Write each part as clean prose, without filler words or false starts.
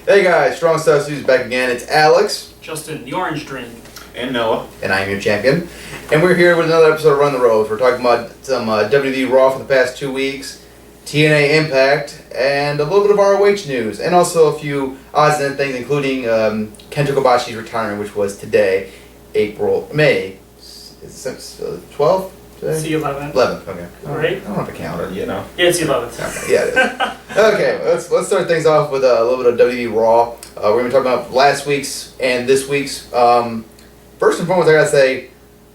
Hey guys, Strong Stuff Studios back again. It's Alex. Justin, the Orange Dream. And Noah. And I am your champion. And we're here with another episode of Run the Road. We're talking about some WWE Raw for the past 2 weeks, TNA Impact, and a little bit of ROH news. And also a few odds and things, including Kenta Kobashi's retirement, which was today, May 12th? It's the 11th. 11th, okay. Right? I don't have a calendar. You know. Yeah, it's the 11th. Okay, yeah, it is. Okay, let's start things off with a little bit of WWE Raw. We're going to be talking about last week's and this week's. First and foremost, I gotta say,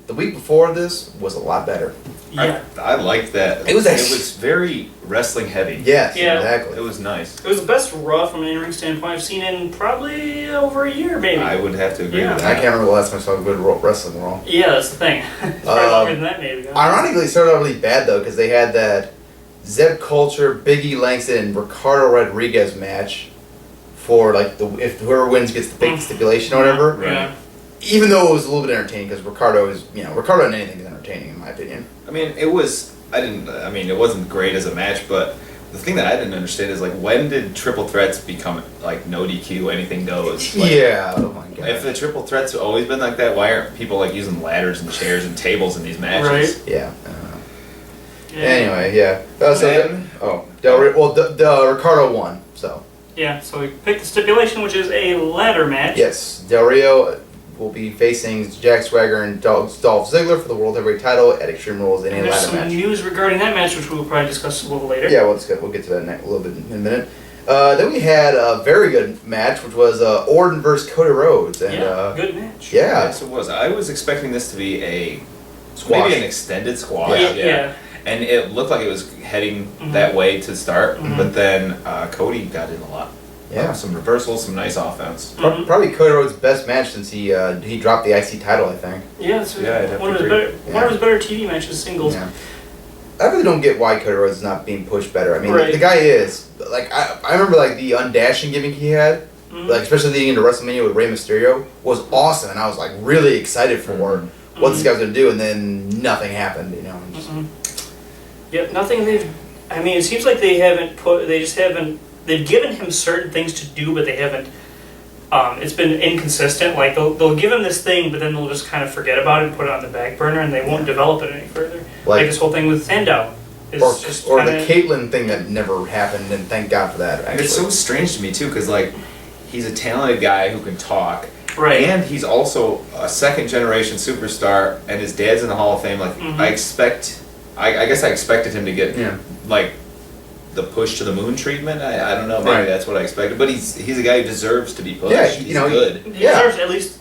the week before this was a lot better. Yeah. I liked that. It was very wrestling heavy. Yes, Yeah. exactly. It was nice. It was the best Raw from an in-ring standpoint I've seen in probably over a year, maybe. I would have to agree Yeah. with I that. can't remember the last time I saw a good wrestling Raw. Yeah, that's the thing. It's probably longer than that, maybe. Ironically, it started out really bad though, because they had that Zeb Culture, Big E Langston, and Ricardo Rodriguez match for like if whoever wins gets the big stipulation or whatever. Right. Yeah. Even though it was a little bit entertaining, because Ricardo in anything is entertaining in my opinion. I mean, it wasn't great as a match, but the thing that I didn't understand is, like, when did triple threats become, like, no DQ, anything goes? Like, Yeah, oh my god. If the triple threats have always been like that, why aren't people, like, using ladders and chairs and tables in these matches? Right. Yeah. Yeah. Anyway, yeah. Then- Ricardo won, so. Yeah, so we picked the stipulation, which is a ladder match. Yes, Del Rio will be facing Jack Swagger and Dolph Ziggler for the World Heavyweight title at Extreme Rules in And a there's ladder some match. news regarding that match, which we will probably discuss a little later. Yeah, we'll get to that a little bit in a minute. Then we had a very good match, which was Orton versus Cody Rhodes. And, Yeah, good match. Yeah. Yes, it was. I was expecting this to be a Squash. maybe an extended squash. Yeah. And it looked like it was heading that way to start, Mhm. but then Cody got in a lot. Yeah. Some reversals, some nice offense. Mhm. Probably Cody Rhodes' best match since he dropped the IC title, I think. Yeah, it's Yeah, I'd have one to of his agree. better, one of his better TV matches, singles. Yeah. I really don't get why Cody Rhodes is not being pushed better. I mean, Right. the guy is. Like, I remember, like, the undashing gimmick he had, Mhm. like, especially leading into WrestleMania with Rey Mysterio, was awesome, and I was, like, really excited for what this guy was going to do, and then nothing happened, you know. Mhm. Yep, nothing they've. I mean, it seems like they haven't put. They just haven't. They've given him certain things to do, but they haven't. It's been inconsistent. Like they'll give him this thing, but then they'll just kind of forget about it and put it on the back burner, and they won't develop it any further. Like this whole thing with Sandow. Is just Or kinda, the Caitlyn thing that never happened, and thank God for that, actually. It's so strange to me too, because like he's a talented guy who can talk, right. and he's also a second generation superstar, and his dad's in the Hall of Fame. Like Mhm. I guess I expected him to get Yeah. like the push to the moon treatment. I don't know, maybe Right. that's what I expected. But he's a guy who deserves to be pushed. Yeah, he's you know, good. He Yeah. deserves at least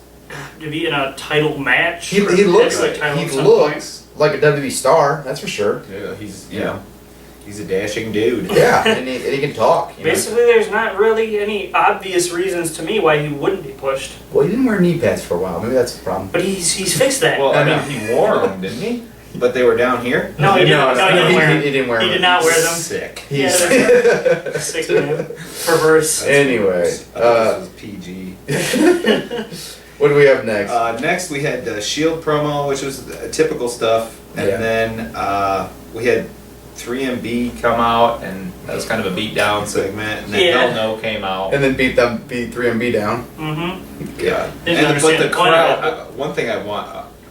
to be in a title match. He or looks heavyweight title he at some point. looks like a WWE star, that's for sure. Yeah, he's Yeah. he's a dashing dude. Yeah, and he can talk. You know? Basically, there's not really any obvious reasons to me why he wouldn't be pushed. Well, he didn't wear knee pads for a while. Maybe that's the problem. But he's fixed that. Well, I know. mean, he wore them, didn't he? But they were down here. No, he didn't. No, he didn't wear them. He didn't wear He them. did not wear them. Sick. Yeah, He's Sick man. Perverse. Anyway, This was PG. what do we have next? Next, we had the Shield promo, which was typical stuff, and Yeah. then we had 3MB come out, and that was kind of a beatdown segment, and then Yeah. Hell No came out. And then beat 3MB down. Mm-hmm. Yeah, Didn't but understand the the point of crowd. it. One thing I want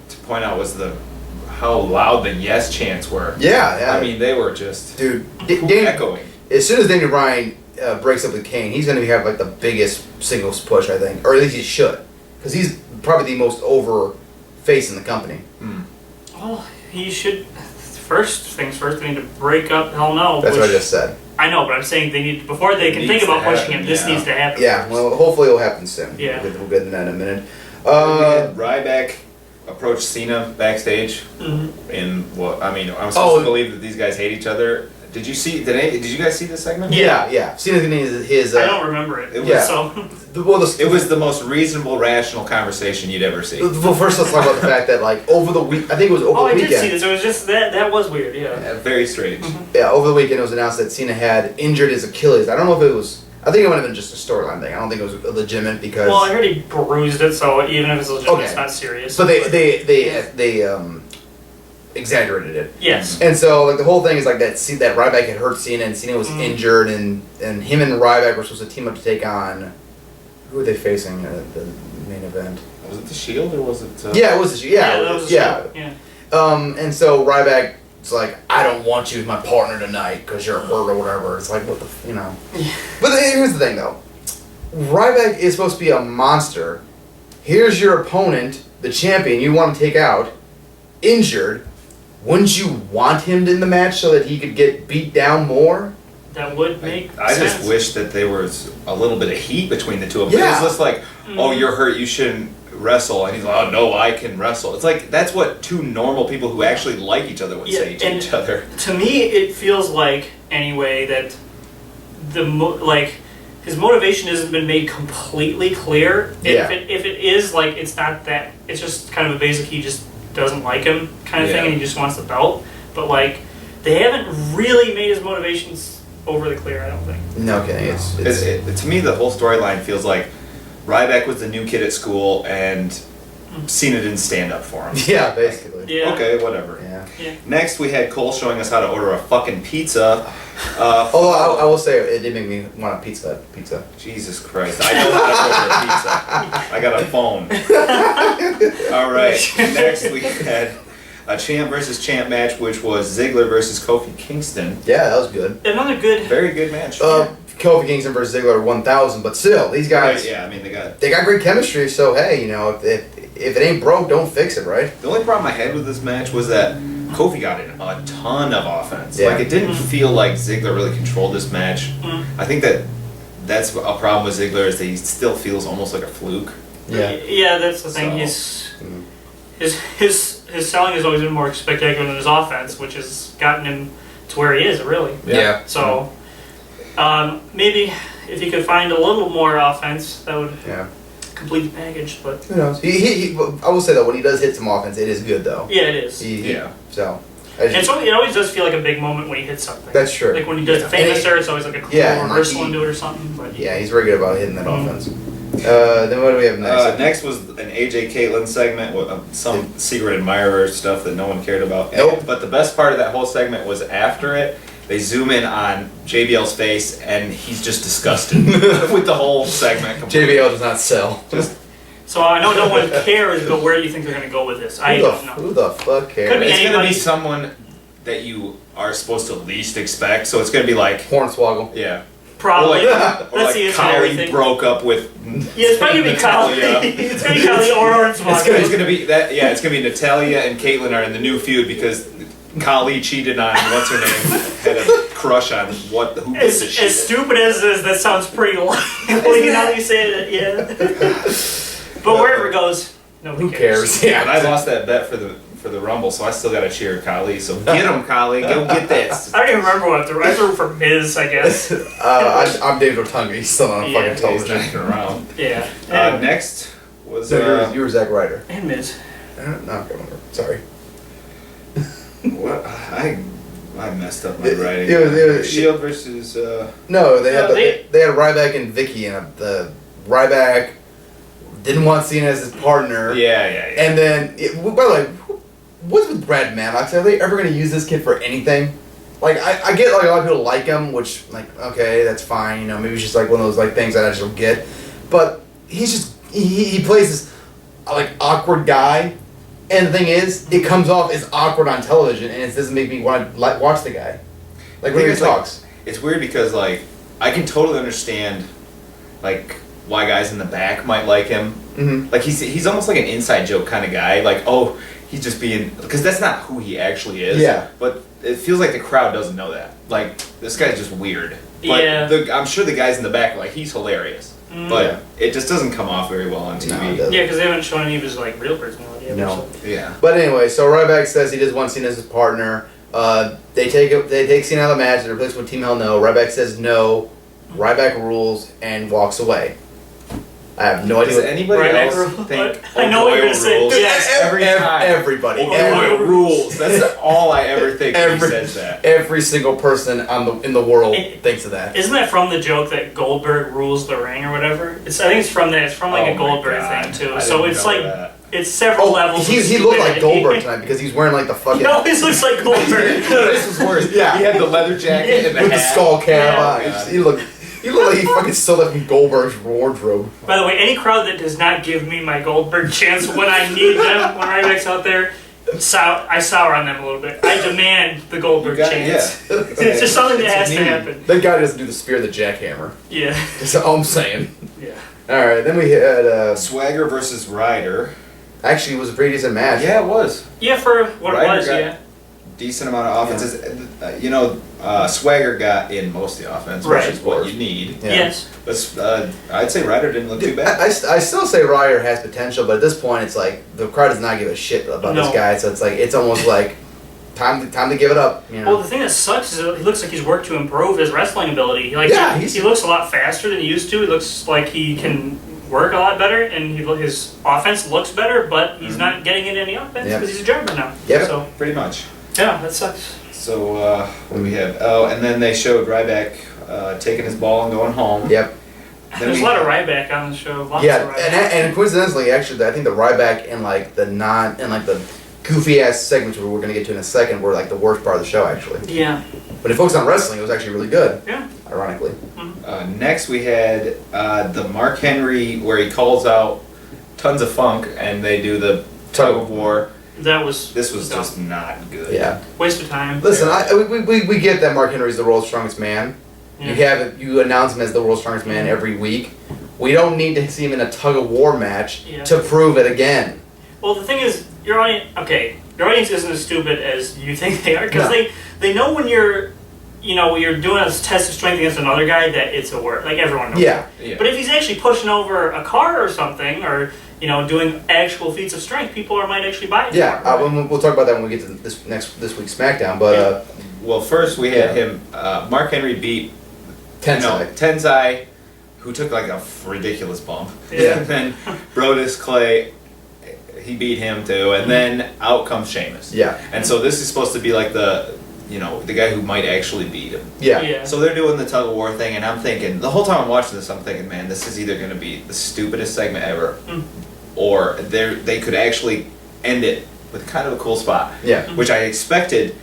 to point out was how loud the yes chants were. Yeah. I mean, they were just dude, echoing. as soon as Daniel Bryan breaks up with Kane, he's going to have like the biggest singles push, I think, or at least he should, because he's probably the most over face in the company. Well, he should. First things first, they need to break up Hell No. That's which, what I just said. I know, but I'm saying they need before they can think Needs about to pushing happen, him. This yeah. needs to happen. Yeah, first. well, hopefully it'll happen soon. Yeah. We'll get into that in a minute. We had Ryback approach Cena backstage Mhm. in what I mean. I'm supposed to believe that these guys hate each other. Did you guys see this segment? Yeah. Cena's going to need his. I don't remember it. It was- Yeah. So It was the most reasonable, rational conversation you'd ever see. Well, first let's talk about the fact that like over the week, I think it was over oh, the I weekend. did see this. It was just that was weird. Yeah. Very strange. Yeah, over the weekend it was announced that Cena had injured his Achilles. I don't know if it was. I think it might have been just a storyline thing. I don't think it was legitimate because. Well, I heard he bruised it, so even if it's legitimate, Okay. it's not serious. So they exaggerated it. Yes. And so like the whole thing is like that Ryback had hurt Cena and Cena was injured and him and Ryback were supposed to team up to take on Who were they facing at the main event? Was it the Shield or was it? Yeah, it was the Shield. Yeah, that was the yeah. Shield, yeah. And so Ryback's like, I don't want you as my partner tonight because you're hurt or whatever. It's like, what the, you know. But here's the thing, though. Ryback is supposed to be a monster. Here's your opponent, the champion you want to take out, injured. Wouldn't you want him in the match so that he could get beat down more? That would make I sense. just wish that there was a little bit of heat between the two of them. Yeah. It was just like, oh, you're hurt, you shouldn't wrestle. And he's like, oh, no, I can wrestle. It's like, that's what two normal people who actually like each other would say to and each other. To me, it feels like, anyway, that his motivation hasn't been made completely clear. Yeah. If it is, like, it's not that, it's just kind of a basic, he just doesn't like him kind of thing, and he just wants the belt. But, like, they haven't really made his motivations overly clear, I don't think. No kidding. To me, the whole storyline feels like Ryback was the new kid at school and Cena didn't stand up for him. Yeah, basically. Yeah. Okay, whatever. Yeah. Next, we had Cole showing us how to order a fucking pizza. Although I will say, it did make me want a pizza. Jesus Christ. I know how to order a pizza. I got a phone. All right. Next, we had a champ versus champ match, which was Ziggler versus Kofi Kingston. Yeah, that was good. Another good... Very good match. Kofi Kingston versus Ziggler 1000, but still, these guys... Right, yeah, I mean, they got great chemistry, so hey, you know, if it ain't broke, don't fix it, right? The only problem I had with this match was that Kofi got in a ton of offense. Yeah. Like, it didn't feel like Ziggler really controlled this match. I think that's a problem with Ziggler, is that he still feels almost like a fluke. Yeah, that's the thing. His selling has always been more spectacular than his offense, which has gotten him to where he is, really. Yeah. So, maybe if he could find a little more offense, that would complete the package. But who knows? I will say though, when he does hit some offense, it is good though. Yeah, it is. So. It always does feel like a big moment when he hits something. That's true. Like when he does the famous there, it's always like a cool reversal into it or something. But yeah, he's very good about hitting that offense. Then what do we have next? Next was an AJ Caitlyn segment with some secret admirer stuff that no one cared about. Nope. But the best part of that whole segment was after it, they zoom in on JBL's face and he's just disgusted with the whole segment. Completely. JBL does not sell. So I know no one cares, but where do you think they're going to go with this? I don't know. Who the fuck cares? Could be It's going to anybody. be someone that you are supposed to least expect. So it's going to be like, Hornswoggle. yeah. Probably. Or Let's like see. It's Khali everything. broke up with. Yeah, it's probably gonna be Khali. Natalia. It's gonna be Khali or It's Hornswoggle. gonna be that. Yeah, it's gonna be Natalia and Caitlyn are in the new feud because Khali cheated on what's her name, had a crush on who gives a shit. As stupid as it is, that sounds pretty likely now that you say it. Yeah. But wherever it goes, nobody Who cares? Yeah, and I lost that bet for the Rumble, so I still gotta cheer Khali. So get him, Khali. Go get this. I don't even remember what I threw. I threw for Miz, I guess. I'm David Otunga. He's still on fucking He's television. not around. Yeah. Next was You were Zack Ryder. And Miz. No, I can't remember. Sorry. what I messed up my writing. It was Shield versus. No, they had No, they had Ryback and Vicky, and the Ryback didn't want Cena as his partner. Yeah. And then, by the way, what's with Brad Maddox? Are they ever going to use this kid for anything? Like, I get like a lot of people like him, which like okay, that's fine. You know, maybe it's just like one of those like things that I just don't get. But he's just he plays this like awkward guy, and the thing is, it comes off as awkward on television, and it doesn't make me want to watch the guy. Like when he talks. It's weird because like I can totally understand like why guys in the back might like him. Mm-hmm. Like he's almost like an inside joke kind of guy. Like oh, he's just being because that's not who he actually is. Yeah. But it feels like the crowd doesn't know that. Like this guy's just weird. But Yeah. I'm sure the guys in the back are like he's hilarious. But it just doesn't come off very well on TV. No, it doesn't. Yeah, because they haven't shown any of his like real personality ever. No. So. Yeah. But anyway, so Ryback says he does want Cena as his partner. They take Cena out of the match. They replace with Team Hell No. Ryback says no. Ryback rules and walks away. I have no idea. Does anybody Ryback else rules. think I know what you're gonna say. rules? Yes. Every time. Everybody. Oil rules. That's all I ever think when he Every- says that. Every single person in the world It- thinks of that. Isn't that from the joke that Goldberg rules the ring or whatever? I think it's from that. It's from like Oh a my Goldberg God. thing too. I So didn't it's know like that. it's several levels. He of looked like stupidity. Goldberg tonight because he's wearing like the fucking He always looks like Goldberg. This was worse. Yeah. He had the leather jacket and the with the hat. skull cap Yeah. on. Oh, God. He looked. You look like he fucking stole that from Goldberg's wardrobe. By the way, any crowd that does not give me my Goldberg chance when I need them, when Ryback's out there, I sour on them a little bit. I demand the Goldberg chance. Yeah. It's just something that has to happen. That guy doesn't do the spear of the jackhammer. Yeah. That's all I'm saying. Yeah. Alright, then we had, Swagger versus Ryder. actually, it was a pretty decent match. Yeah, it was. Yeah, for what Ryder it was, got yeah. Decent amount of offenses. Swagger got in most of the offense, which Right. is what you need. Yeah. Yes. But I'd say Ryder didn't look too bad. I still say Ryder has potential, but at this point, it's like the crowd does not give a shit about this No. guy. So it's like it's almost like time to give it up. You know? Well, the thing that sucks is that he looks like he's worked to improve his wrestling ability. Like, Yeah, he looks a lot faster than he used to. He looks like he can work a lot better, and his offense looks better, but he's not getting into any offense Yep. because he's a jobber now. Yep. So, Pretty much. yeah, that sucks. So what do we have? Oh, and then they showed Ryback taking his ball and going home. Yep. Then There's we- a lot of Ryback on the show. Lots Yeah, of Ryback. and coincidentally, actually, I think the Ryback and like the the goofy ass segments where we're gonna get to in a second were like the worst part of the show actually. Yeah. But if focused on wrestling, it was actually really good. Yeah. Ironically. Next we had the Mark Henry where he calls out tons of funk and they do the tug of war. That was... This was dumb. just not good. Yeah. Waste of time. Listen, we get that Mark Henry's the world's strongest man. Yeah. You announce him as the world's strongest man every week. We don't need to see him in a tug of war match Yeah. to prove it again. Well, the thing is, your audience isn't as stupid as you think they are, because No. they know when you're doing a test of strength against another guy that it's a work. Like, everyone knows. Yeah. Yeah. But if he's actually pushing over a car or something, or doing actual feats of strength, people might actually buy it. Yeah, for it. we'll talk about that when we get to this week's SmackDown. But Well, first we had him. Mark Henry beat Tensai, who took like a ridiculous bump. Yeah. And then Brodus Clay, he beat him too. And then out comes Sheamus. Yeah. And so this is supposed to be like the guy who might actually beat him. Yeah. Yeah. So they're doing the tug of war thing, and I'm thinking the whole time I'm watching this, I'm thinking, man, this is either going to be the stupidest segment ever, or they could actually end it with kind of a cool spot. Yeah. Which I expected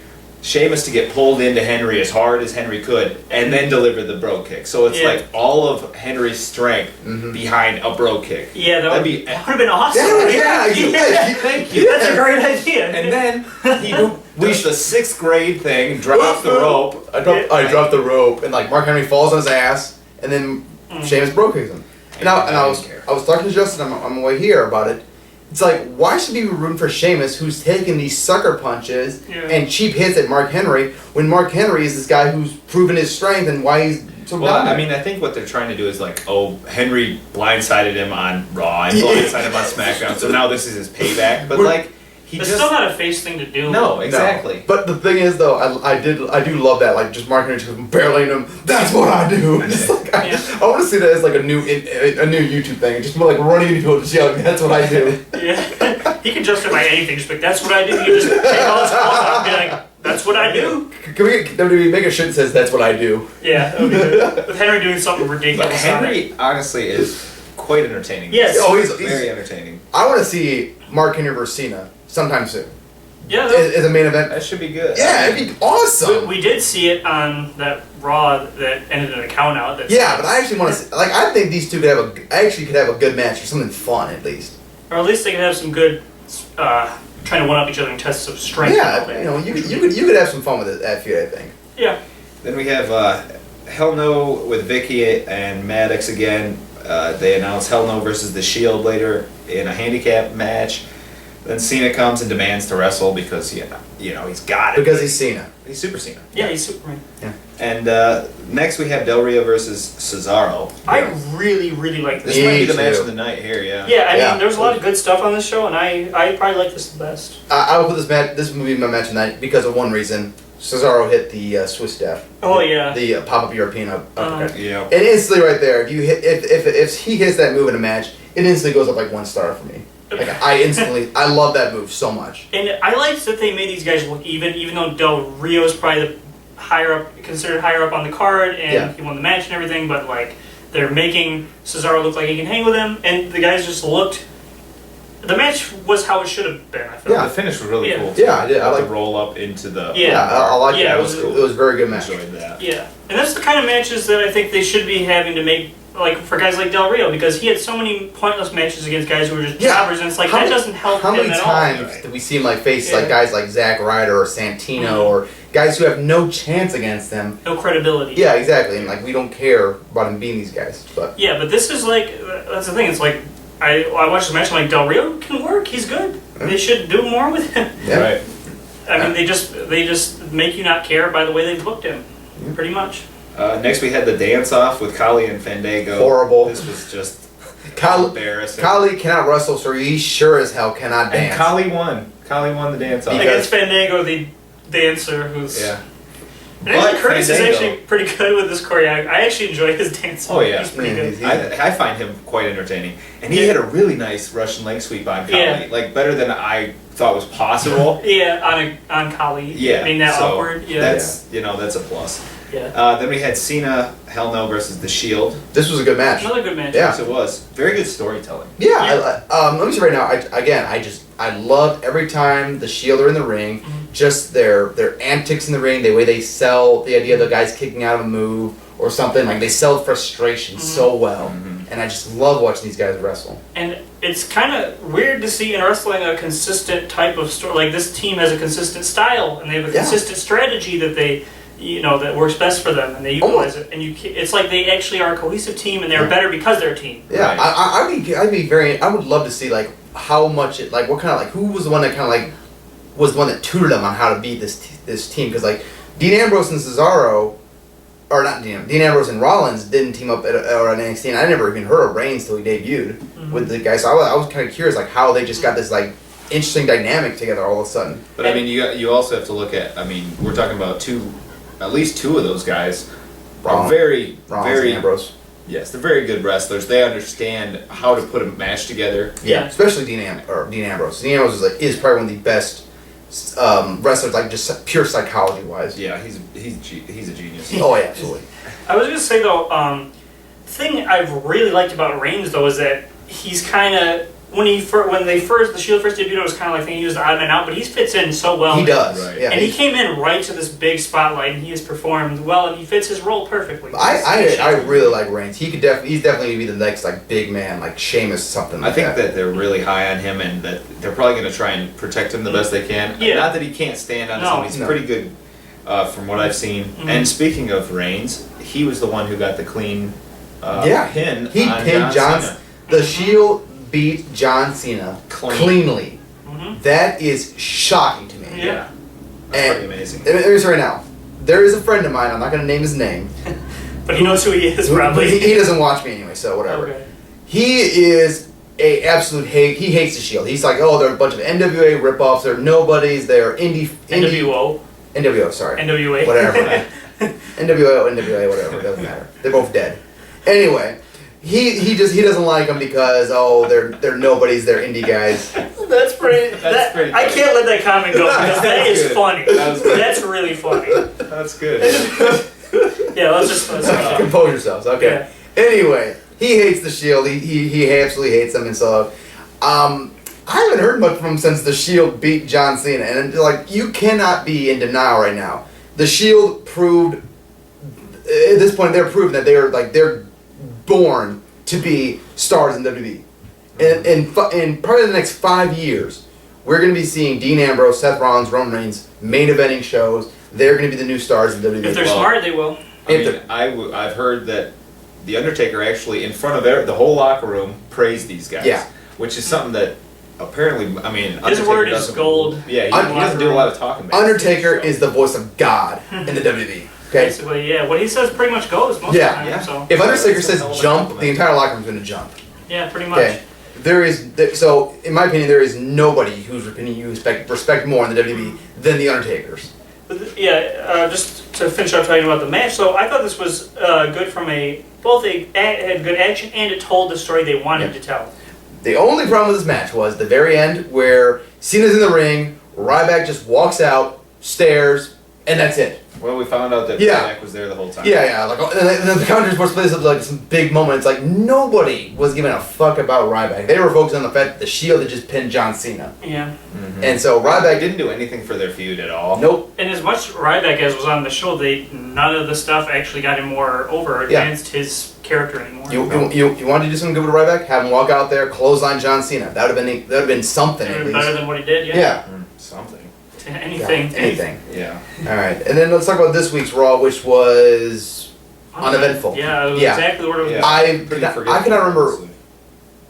Sheamus to get pulled into Henry as hard as Henry could, and then deliver the bro kick. So it's like all of Henry's strength behind a bro kick. Yeah, that would That'd have been awesome. Thank you. That's a great idea. And then he does the 6th grade thing, drops the rope. I dropped the rope, and like Mark Henry falls on his ass, and then Sheamus bro kicks him. And I was talking to Justin on my way here about it. It's like, why should we be rooting for Sheamus, who's taking these sucker punches and cheap hits at Mark Henry, when Mark Henry is this guy who's proven his strength and why he's so Well, dominant? I mean, I think what they're trying to do is like, oh, Henry blindsided him on Raw and blindsided him on SmackDown, so now this is his payback. But like, It's still not a face thing to do. No, exactly. No. But the thing is, though, I do love that. Like, just Mark Henry just barreling him. That's what I do. Just like I want to see that as like a new YouTube thing. Just like running into people, just yelling, "That's what I do." Yeah, he can justify anything. Just like, that's what I do. You just take all his clothes off and be like, that's what I do. Can we get WWE make a shirt that says "That's what I do"? Yeah, that would be good. With Henry doing something ridiculous. But Henry, honestly, is quite entertaining. Yes. Oh, he's Very entertaining. I want to see Mark Henry versus Cena sometime soon. Yeah, As a main event. That should be good. Yeah, it'd be awesome. we did see it on that Raw that ended in a count out. Yeah, but I actually want to see. Like, I think these two could have a good match or something fun at least. Or at least they could have some good, trying to one up each other in tests of strength. Yeah, you could have some fun with that feud, I think. Yeah. Then we have Hell No with Vicky and Maddox again. They announced Hell No versus The Shield later in a handicap match. Then Cena comes and demands to wrestle because he's got it. Because he's Cena. He's Super Cena. Yeah, he's Superman. Yeah. And next we have Del Rio versus Cesaro. I really, really like this. This might be the too. match of the night here, yeah. Yeah, I Yeah. mean, there's a lot of good stuff on this show, and I probably like this the best. I will put this movie in my match tonight because of one reason. Cesaro hit the Swiss Death. Oh, yeah. The pop-up European uppercut. Yeah. And instantly right there, if he hits that move in a match, it instantly goes up like 1 star for me. Like I love that move so much. And I liked that they made these guys look even though Del Rio is probably the considered higher up on the card, and he won the match and everything, but like they're making Cesaro look like he can hang with him, and the guys just looked The match was how it should have been, I feel. The finish was really cool. Too. Yeah, I did. I Like like the roll up into the. I like Yeah, it. it was cool. It was a very good match. Enjoyed that. Yeah, and that's the kind of matches that I think they should be having to make, like for guys like Del Rio, because he had so many pointless matches against guys who were just jobbers, and it's like that doesn't help him at all. How many times did we see him like face like guys like Zack Ryder or Santino or guys who have no chance against them? No credibility. Yeah, exactly. And like we don't care about him beating these guys, but yeah, but this is like that's the thing. It's like I watched the match. I'm like, Del Rio can work. He's good. They should do more with him. yeah. Right. I mean, they just make you not care by the way they booked him, pretty much. Next, we had the dance off with Kali and Fandango. Horrible. This was just Kali embarrassing. cannot wrestle, so he sure as hell cannot dance. And Kali won. Kali won the dance off. Against Fandango, the dancer, who's Yeah. And actually, But Curtis is Fandango- actually pretty good with this choreography. I actually enjoy his dancing. Oh, yeah. He's pretty Yeah, good. he's- I find him quite entertaining. And he had a really nice Russian leg sweep on Kali. Yeah. Like, better than I thought was possible. Yeah, on Kali. Yeah. Being that so awkward. Yeah. That's, that's a plus. yeah. Then we had Cena, Hell No versus The Shield. This was a good match. Another good match. Yeah. Yes, it was. Very good storytelling. Yeah, let me say right now. I loved every time the Shield are in the ring, just their antics in the ring, the way they sell the idea of the guys kicking out of a move or something. Like they sell frustration so well, and I just love watching these guys wrestle. And it's kind of weird to see in wrestling a consistent type of story. Like this team has a consistent style, and they have a consistent strategy that they, that works best for them, and they utilize it. And it's like they actually are a cohesive team, and they're better because they're a team. Yeah, Right. I would love to see like how much it like what kind of like who was the one that kind of like was the one that tutored them on how to beat this team, because like Dean Ambrose and Cesaro, or not Dean Ambrose and Rollins didn't team up at NXT, and I never even heard of Reigns till he debuted with the guys. So I was kind of curious like how they just got this like interesting dynamic together all of a sudden. But I mean, you also have to look at. I mean, we're talking about at least two of those guys are very Rollins and Ambrose. Yes, they're very good wrestlers. They understand how to put a match together. Yeah. Especially Dean Ambrose. Dean Ambrose is probably one of the best wrestlers, like just pure psychology wise. Yeah, he's a genius. Oh yeah, absolutely. I was gonna say though, thing I've really liked about Reigns though is that he's kind of when the Shield first debuted, it was kind of like thinking he was the odd man out, but he fits in so well. He does. Right. Yeah. And he came in right to this big spotlight, and he has performed well, and he fits his role perfectly. I really like Reigns. He's definitely gonna be the next like big man, like Sheamus, something like I think that they're really high on him, and that they're probably going to try and protect him the best they can. Yeah. Not that he can't stand on his own. He's pretty good from what I've seen. And speaking of Reigns, he was the one who got the clean pin. He on pinned John John. Cena. The Shield beat John Cena cleanly. That is shocking to me. Yeah. That's pretty amazing. Let me say right now, there is a friend of mine. I'm not going to name his name. But he knows who he is, But probably. he doesn't watch me anyway, so whatever. Okay. He is a absolute hate. He hates the Shield. He's like, oh, they're a bunch of NWA ripoffs. They're nobodies. They're NWO. NWO, sorry. NWA. Whatever. NWA, whatever. It doesn't matter. They're both dead. Anyway, he doesn't like them because they're nobodies. They're indie guys. That's pretty. Pretty I funny. can't let that comment go because that is good. funny. That was good. That's really funny. That's good. Yeah, let's Compose yourselves. Okay. Anyway, he hates the Shield. He absolutely hates them, and so I haven't heard much from him since the Shield beat John Cena. And like, you cannot be in denial right now. The Shield proved at this point they're proving that they're born to be stars in WWE. And in probably the next 5 years, we're going to be seeing Dean Ambrose, Seth Rollins, Roman Reigns main eventing shows. They're going to be the new stars in WWE. If they're smart, they will. I've heard that The Undertaker actually, in front of the whole locker room, praised these guys. Yeah. Which is something that apparently, I mean, His Undertaker word is doesn't- gold. Yeah, he doesn't do a lot of talking about Undertaker is the voice of God in the WWE. Okay? Basically, yeah. What he says pretty much goes most of the time. Yeah. So. If Undertaker says That's a hell of a jump, compliment. the entire locker room's going to jump. Yeah, pretty much. Okay. So, in my opinion, there is nobody whose opinion you respect more in the WWE than the Undertaker's. Yeah, just to finish up talking about the match, so I thought this was good from had good action and it told the story they wanted to tell. The only problem with this match was the very end where Cena's in the ring, Ryback just walks out, stares, and that's it. Well, we found out that Yeah. Ryback was there the whole time. Yeah, like and the commentators were supposed to like some big moments. Like nobody was giving a fuck about Ryback. They were focused on the fact that the Shield had just pinned John Cena, Yeah. Mm-hmm. and so Ryback Ryback didn't do anything for their feud at all. Nope. And as much Ryback as was on the show, none of the stuff actually got him more over or advanced his character anymore. You wanted to do something good with Ryback? Have him walk out there, clothesline John Cena. That would have been something at least. Better than what he did. Yeah. Yeah. Something. Anything. Yeah, anything. Yeah. All right, and then let's talk about this week's Raw, which was uneventful. Yeah, it was Yeah. exactly what it was. Yeah. I Pretty cannot forgettable, remember honestly.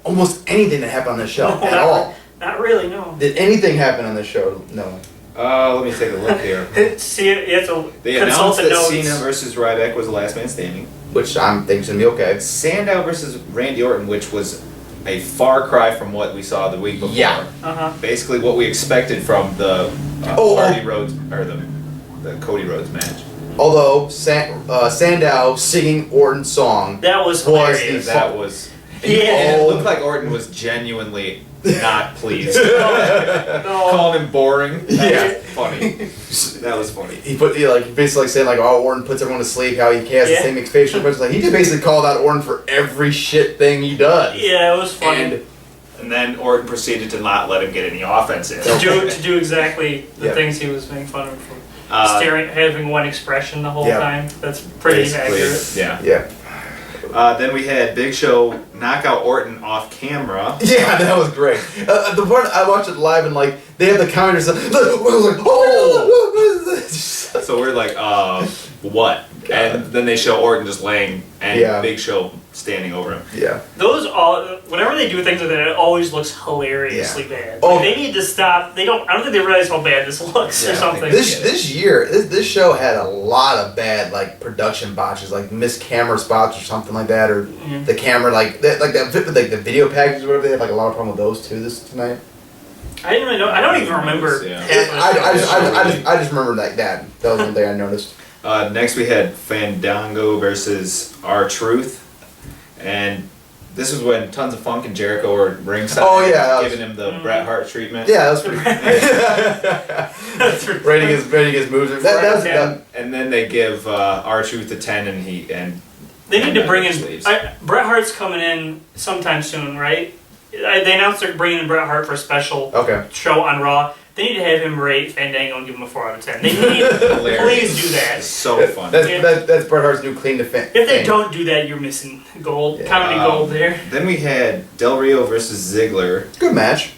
almost anything that happened on the show No, at all. Not really, no. Did anything happen on the show? No. Let me take a look here. See, you have to They consult announced the that notes. Cena versus Ryback was the last man standing. Which I'm thinking gonna be okay. Sandow versus Randy Orton, which was a far cry from what we saw the week before. Yeah. Uh-huh. Basically, what we expected from the Hardy Rhodes or the Cody Rhodes match. Although Sandow singing Orton's song That was Was hilarious. That was. And Yeah. it looked like Orton was genuinely not pleased. No. Calling him boring. That Yeah. was funny. That was funny. he basically saying like, oh, Orton puts everyone to sleep, how he has Yeah. the same facial expressions. Like he just basically called out Orton for every shit thing he does. Yeah, it was funny. And then Orton proceeded to not let him get any offense in. to do exactly the Yeah. things he was making fun of him for. Uh, Having one expression the whole Yeah. time. That's pretty Basically, accurate. yeah. Yeah. Then we had Big Show knock out Orton off camera. Yeah, that was great. The part I watched it live and like they have the commenters. I was like, oh, what is this? So we're like, what? And then they show Orton just laying and Yeah. Big Show standing over him. Yeah. Whenever they do things like that, it always looks hilariously bad. Oh. Like, they need to stop. I don't think they realize how bad this looks Yeah, or I something. think This year, this show had a lot of bad like production botches, like missed camera spots or something like that, or Yeah. the camera like the video packages or whatever. They had like a lot of problem with those too this tonight. I didn't really know. I don't even remember. Yeah. half of the show. I just remember like that. That was one thing I noticed. Next we had Fandango versus R-Truth. And this was when Tons of Funk and Jericho were ringside, Oh, yeah, that was- giving him the Bret Hart treatment. Yeah, that was pretty. That's rating his moves. That And then they give R-Truth a 10 and They need to bring in. Sleeves. Bret Hart's coming in sometime soon, right? They announced they're bringing in Bret Hart for a special okay. show on Raw. They need to have him rate Fandango and give him a 4 out of 10. They need. Hilarious. Please do that. It's so funny. That's Bret Hart's new claim to fame. If they don't do that, you're missing gold. Yeah. Comedy gold there. Then we had Del Rio versus Ziggler. Good match.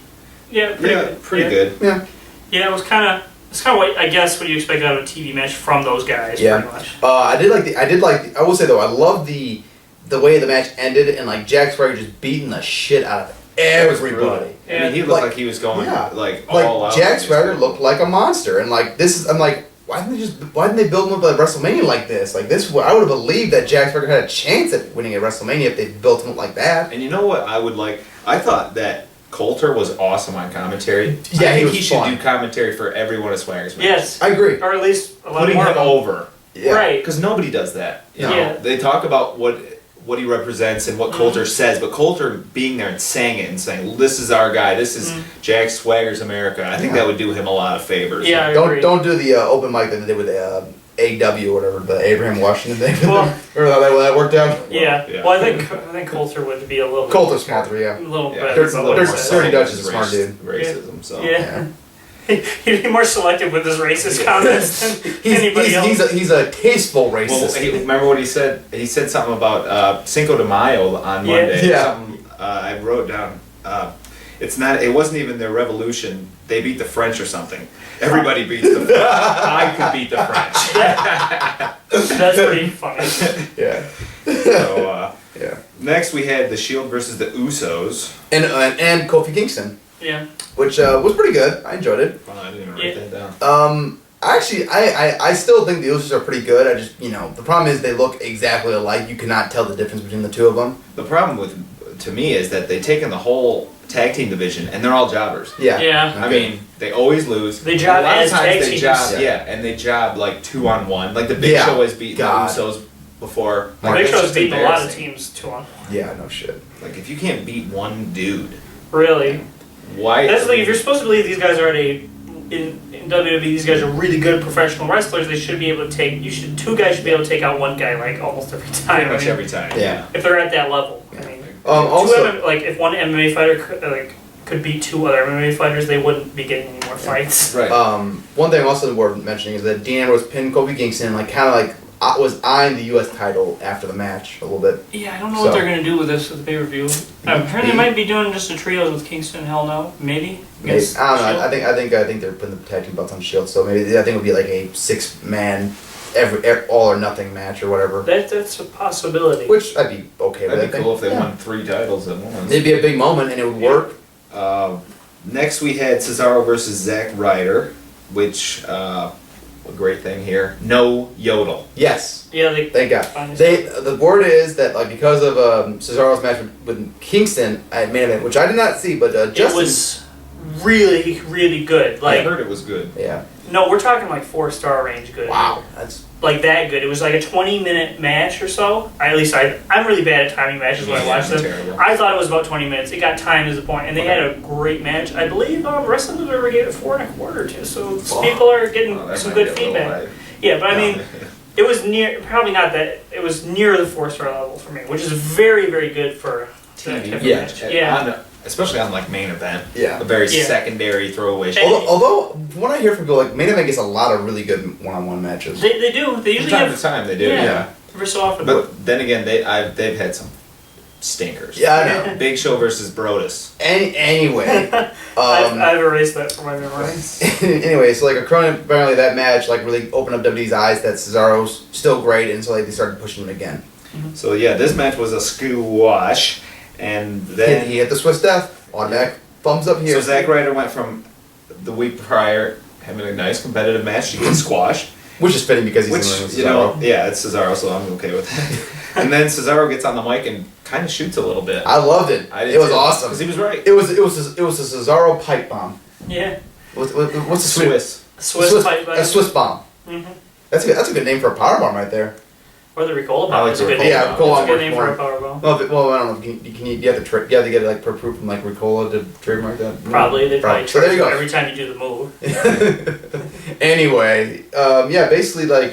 Yeah, Pretty good. Yeah. Yeah, it was kind of. It's kind of what I guess what you expect out of a TV match from those guys. Yeah. Pretty much. I will say though, I love the way the match ended and like Jack Swagger just beating the shit out of everybody. I mean, he looked like he was going all out. Jack Swagger looked like a monster, and like this is, I'm like, why didn't they build him up at WrestleMania like this? Like this, I would have believed that Jack Swagger had a chance at winning at WrestleMania if they built him up like that. And you know what I would like? I thought that Coulter was awesome on commentary. Yeah, I think he was he should fun. do commentary for every one of Swagger's matches. Yes, I agree. or at least a lot Putting more him of them. over. Yeah. Right. Because nobody does that. You know? Yeah. They talk about what he represents and what Coulter says, but Coulter being there and saying it and saying, "This is our guy. This is Jack Swagger's America." I think that would do him a lot of favors. Yeah, I agree. Don't do the open mic that they did with AW or whatever, the Abraham Washington thing. Well- Remember how that worked out? Yeah. Yeah. Well, I think Coulter would be a little. bit Coulter's smarter, yeah. A little Yeah, better. he's a but little what more he said. Dirty selective Dutch with is a smart his dude. Racism, so. Yeah. He'd be more selective with his racist comments than anybody else. He's a tasteful Well, racist. remember what he said? He said something about Cinco de Mayo on Monday. Yeah. Something, I wrote down. It's not. It wasn't even their revolution. They beat the French or something. Everybody beats the French. I could beat the French. That's pretty funny. Yeah. So Yeah. next we had the Shield versus the Usos. And Kofi Kingston, Yeah. which was pretty good. I enjoyed it. Well, I didn't even write that down. Actually, I still think the Usos are pretty good. I just, the problem is they look exactly alike. You cannot tell the difference between the two of them. The problem to me is that they've taken the whole tag team division and they're all jobbers. Yeah. Yeah. I mean, they always lose. They job a lot as of times tag they teams. job, Yeah. and they job like 2-on-1. Like the Big Yeah. Show has beaten God. the Usos before. Big Like, it's Show's just beaten a lot of embarrassing. teams 2-on. Yeah, no shit. Like if you can't beat one dude, Really. why? That's like if you're supposed to believe these guys are at a in WWE, these guys are really good professional wrestlers. They should be able to two guys should be able to take out one guy like almost every time. Pretty much every time. Yeah. If they're at that level. I mean, also, if one MMA fighter could beat two other MMA fighters, they wouldn't be getting any more fights. Right. one thing also worth mentioning is that Dean Ambrose pinned Kofi Kingston, like kind of like was eyeing the U.S. title after the match a little bit. Yeah, I don't know what they're gonna do with this with the pay-per-view. I've heard they might be doing just a trios with Kingston. Hell no, maybe. I don't know. I think they're putting the tag team belts on Shield, so maybe I think it would be like a 6-man, every all or nothing match or whatever. That's a possibility. Which I'd be okay with. That'd be cool if they won 3 titles at once. It'd be a big moment and it would work. Next we had Cesaro versus Zack Ryder, which a great thing here. No yodel. Yes. Yeah, thank God. The word is that like because of Cesaro's match with Kingston at main event, which I did not see, but Justin, it was really, really good. Like I heard it was good. Yeah. No, we're talking like 4-star range good. Wow, that's like that good. It was like a 20-minute match or so. I'm really bad at timing matches when I watch them. Terrible. I thought it was about 20 minutes. It got timed as a point, and they had a great match. I believe Wrestling Observer gave it 4.25 too. So people are getting some good feedback. Yeah, but I mean, it was probably not that. It was near the 4-star level for me, which is very, very good for TV match. Yeah. Especially on like main event. Yeah. A very secondary throwaway. Although from what I hear from people, like main event gets a lot of really good one-on-one matches. They do. They usually From time to time they do. Yeah. Every so often. But then again, they've had some stinkers. Yeah, I know. Big Show versus Brodus. Anyway, I've erased that from my memory. Anyway, so like apparently that match like really opened up WWE's eyes that Cesaro's still great, and so like they started pushing him again. So yeah, this match was a squash, and then he hit the Swiss Death. Automatic thumbs up here. So Zack Ryder went from the week prior having a nice competitive match to get squashed. Which is fitting because he's in the ring with Cesaro. It's Cesaro, so I'm okay with that. And then Cesaro gets on the mic and kind of shoots a little bit. I loved it. It was awesome because he was right. It was a Cesaro pipe bomb. Yeah. What's the Swiss pipe bomb? A Swiss bomb. Mm-hmm. That's a good name for a power bomb right there. Or the Ricola bomb. It's a good name. Yeah, Ricola. It's a good name for a power bomb. Well, I don't know. You have to get it like approved from like Ricola to trademark that. Probably they probably so there you go. every time you do the move. Anyway, basically like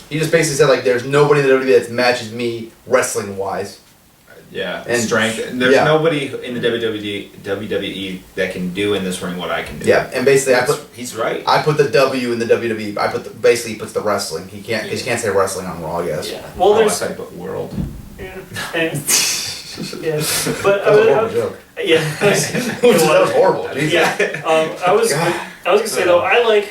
he just basically said like there's nobody in the WWE that matches me wrestling wise. Yeah, and strength. There's nobody in the WWE that can do in this ring what I can do. Yeah, and basically he's right. I put the W in the WWE. Basically he puts the wrestling. He can't because you can't say wrestling on Raw, I guess. Yeah. Well, there's I put world. Yeah. Yeah. But that was a horrible joke. Yeah. That was horrible. Jesus. Yeah. I was gonna say though I like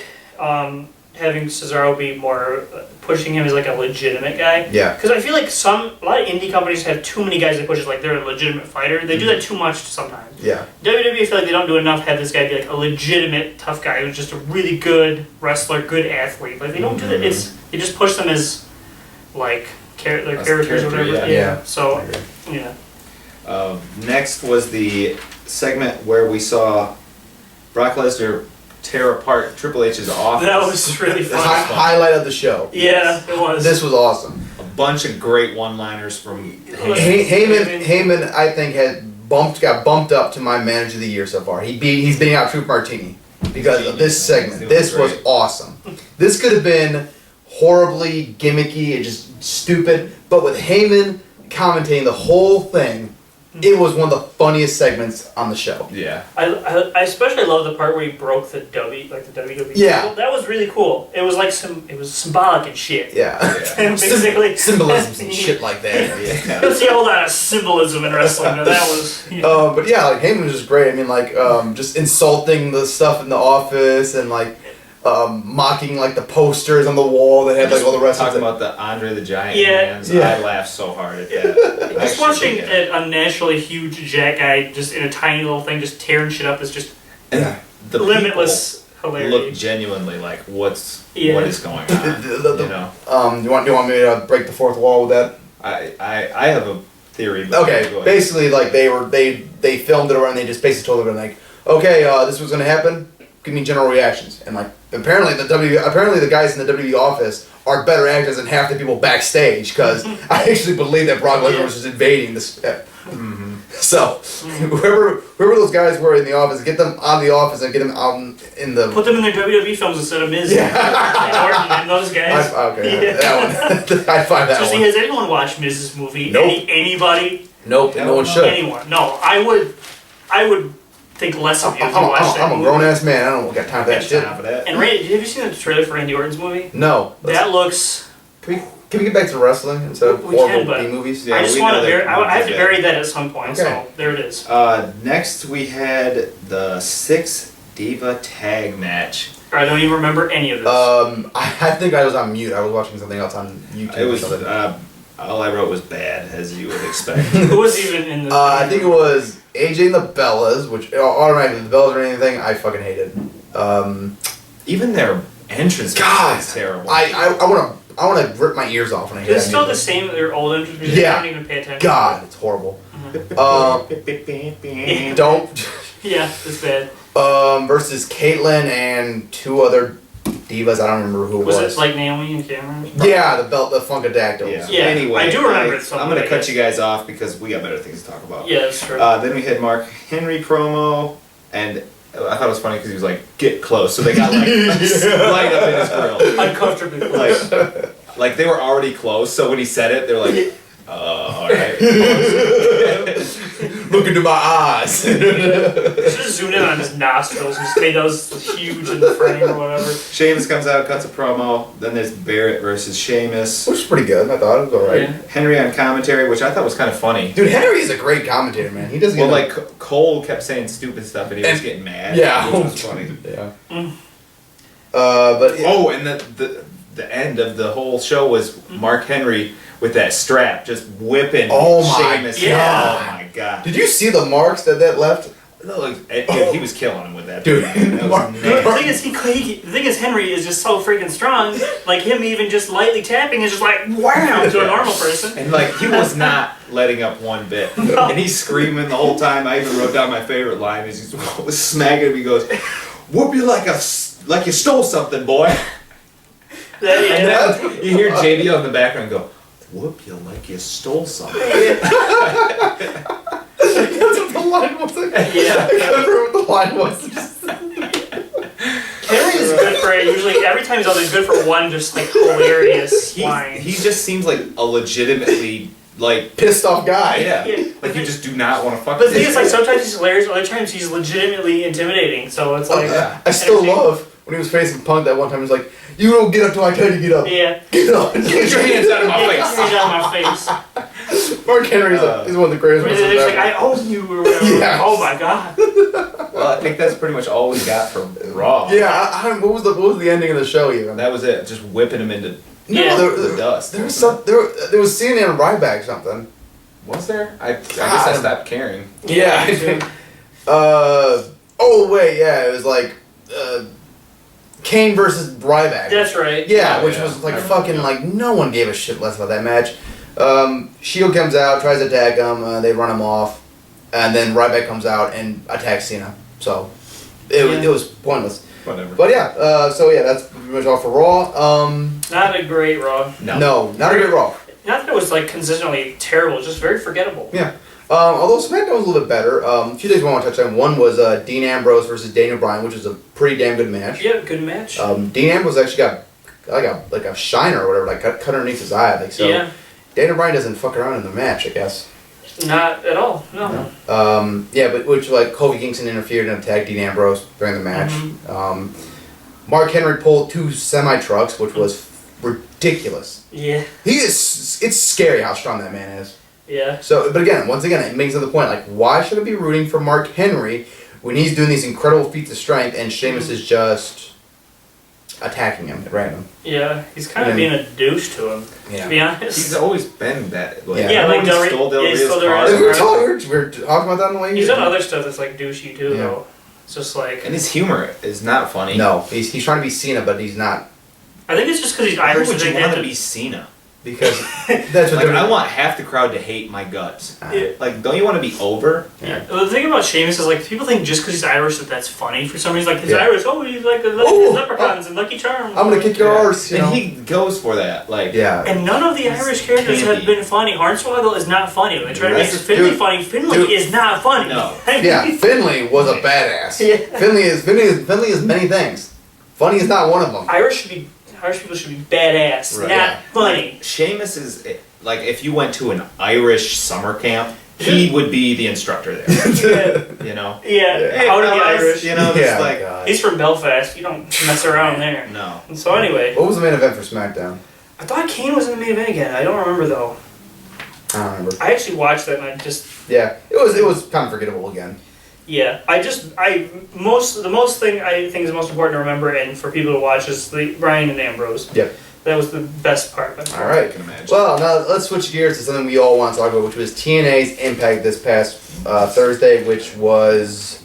having Cesaro be more pushing him as like a legitimate guy. Yeah. Because I feel like a lot of indie companies have too many guys that push it like they're a legitimate fighter. They do that too much sometimes. Yeah. WWE, I feel like they don't do enough to have this guy be like a legitimate tough guy who's just a really good wrestler, good athlete. Like they don't do that. They just push them as like their characters or whatever. Yeah. So yeah. Next was the segment where we saw Brock Lesnar tear apart Triple H's office. That was really fun. Highlight of the show. Yeah, it was. This was awesome. A bunch of great one-liners from Heyman. I think got bumped up to my manager of the year so far. He's beating out Truth Martini because of this segment. This was awesome. This could have been horribly gimmicky and just stupid, but with Heyman commentating the whole thing, it was one of the funniest segments on the show. Yeah. I especially love the part where he broke the WWE. Yeah. Table. That was really cool. It was like it was symbolic and shit. Yeah. Basically. Symbolisms and shit like that. Yeah. You see a whole lot of symbolism in wrestling. That was. But yeah, like Heyman was just great. I mean, like just insulting the stuff in the office and like mocking like the posters on the wall that had like all the wrestlers. Talking about the Andre the Giant hands. Yeah. I laughed so hard at that. Just watching a unnaturally huge jack guy just in a tiny little thing just tearing shit up is just the limitless hilarity. Look genuinely like what is going on. You want me to break the fourth wall with that? I have a theory. Okay, basically like they filmed it and they just basically told everyone like, okay, this was gonna happen. Give me general reactions, and like apparently the guys in the WWE office are better actors than half the people backstage because I actually believe that Brock Lesnar was just invading this. Mm-hmm. So whoever those guys were in the office, get them out of the office and get them out in the. Put them in their WWE films instead of Miz Yeah. and Orton and those guys. Okay, Yeah. that one. I find that Seriously, one. has anyone watched Miz's movie? Nope. Anybody? Nope, no one should. Anyone? No, I would think less of you if you watched that I'm a movie. grown ass man. I don't got time for that shit. Time for that. And Ray, have you seen the trailer for Randy Orton's movie? No. That looks. Can we get back to wrestling instead of We can, horrible but- B movies? Yeah, I just we want know to. that I have to movie's bury that at some point. Okay. So there it is. Next we had the 6 Diva Tag Match. I don't even remember any of this. I think I was on mute. I was watching something else on YouTube. It was or something. all I wrote was bad, as you would expect. Who was even in this? I think it was AJ and the Bellas, which automatically the Bellas or anything I fucking hated. Even their entrance God, was terrible. I want to rip my ears off when I hear It's that still the music. same. Their old entrance music. Yeah. I don't even pay attention. God, it's horrible. Mhm. Don't. Yeah, it's bad. Versus Caitlyn and 2 other divas. I don't remember who it was. Was it like Naomi and Cameron? Yeah, the Funkadactyls. Yeah. Yeah, Anyway, I do remember it somewhat, I'm gonna I cut guess. you guys off because we got better things to talk about. Yeah, that's true. Then we had Mark Henry promo, and I thought it was funny because he was like, "Get close," so they got like light up in his grill. Uncomfortably close. Like they were already close. So when he said it, they're like, "All right." Look into my eyes. Should have zoomed in on his nostrils and just made those huge in the frame or whatever. Sheamus comes out, cuts a promo. Then there's Barrett versus Sheamus. Which is pretty good. I thought it was alright. Yeah. Henry on commentary, which I thought was kind of funny. Dude, Henry is a great commentator, man. He doesn't Well, get like Cole kept saying stupid stuff, and he was And- getting mad. yeah. which was funny. Yeah. Mm. But yeah. Oh, and the end of the whole show was Mark Henry with that strap just whipping Oh my Sheamus. God. Oh my god. Did you see the marks that left? Look, he was killing him with that. Dude, That was Mark- nasty. The thing is, Henry is just so freaking strong. Like him, even just lightly tapping is just like wham to a normal person. And like he was not letting up one bit, and he's screaming the whole time. I even wrote down my favorite line is he's smacking him. He goes, "Whoop you like you stole something, boy." And then you hear JD on the background go, "Whoop you like you stole something." That's what the line was. Yeah. I can't remember what the line was. Henry is good for it. Usually, every time he's on, he's good for one just like hilarious line. He just seems like a legitimately like Pissed off guy. yeah, Yeah. like you just do not want to fuck But with the thing is, this like, guy. sometimes he's hilarious, other times he's legitimately intimidating. So it's like, I still entertaining. love when he was facing Punk that one time. He was like, "You don't get up till I tell you to get up. Yeah. Get up." Get your hands out of my Yeah, face. get out of my face. Mark Henry is one of the greatest It's wrestlers like, ever. I own you or whatever. Yeah. Oh my god. Well, I think that's pretty much all we got from Raw. Yeah, I don't. What was the ending of the show even? That was it. Just whipping him into Yeah. the dust. There was some. There was CNN and Ryback something. Was there? I guess I stopped caring. Yeah. me too. Oh wait, yeah, it was like Kane versus Ryback. That's right. Yeah, Oh, which yeah. was like I fucking like no one gave a shit less about that match. Shield comes out, tries to attack him, they run him off, and then Ryback comes out and attacks Cena. So it was pointless. Whatever. But yeah, so yeah, that's pretty much all for Raw. Not a great Raw. No, not a good Raw. Not that it was like consistently terrible, just very forgettable. Yeah. Although SmackDown was a little bit better. A few things I want to touch on. One was Dean Ambrose versus Daniel Bryan, which is a pretty damn good match. Yeah, good match. Dean Ambrose actually got like a shiner or whatever, like cut underneath his eye. Like so. Yeah. Daniel Bryan doesn't fuck around in the match, I guess. Not at all. No. Yeah, but which like Kofi Kingston interfered and attacked Dean Ambrose during the match. Mark Henry pulled 2 semi trucks, which was ridiculous. Yeah. It's scary how strong that man is. Yeah. So, but again, once again, it makes it the point. Like, why should I be rooting for Mark Henry when he's doing these incredible feats of strength and Sheamus is just attacking him at random? Yeah. He's kind of being a douche to him, to be honest. He's always been that. Like, Yeah, like everyone Del Rey- stole Del yeah, he Rey's stole Del car. Rey's We were talking about that on the way. He's done other stuff that's like douchey too, Yeah. though. It's just like And his humor is not funny. No, he's trying to be Cena, but he's not. I think it's just because he's Why Irish. would I you think want that to be Cena? because that's what Like, they're. I want half the crowd to hate my guts. Yeah. Like, don't you want to be over? Yeah. The thing about Sheamus is like people think just because he's Irish that's funny for some reason. Like he's Yeah. Irish, oh he's like his leprechauns and Lucky Charms. I'm gonna kick your arse, you And know. he goes for that. Like, Yeah. And none of the Irish characters campy. have been funny. Hornswoggle is not funny. When they try to make Dude, Finley funny, Finley is not funny. No. Yeah, Finley was a badass. Yeah. Finley is many things. Funny is not one of them. Irish people should be badass, Right. not Yeah. funny. Sheamus is like, if you went to an Irish summer camp, he would be the instructor there. Yeah. You know? Yeah. How to be fellas, Irish. You know, Yeah, just like, God. He's from Belfast. You don't mess around there. no. And so anyway, What was the main event for SmackDown? I thought Kane was in the main event again. I don't remember though. I don't remember. I actually watched that and I just Yeah, it was kind of forgettable again. yeah. The most thing I think is most important to remember and for people to watch is the Bryan and Ambrose. Yep. That was the best part. All right. I can imagine. Well, now let's switch gears to something we all want to talk about, which was TNA's Impact this past Thursday, which was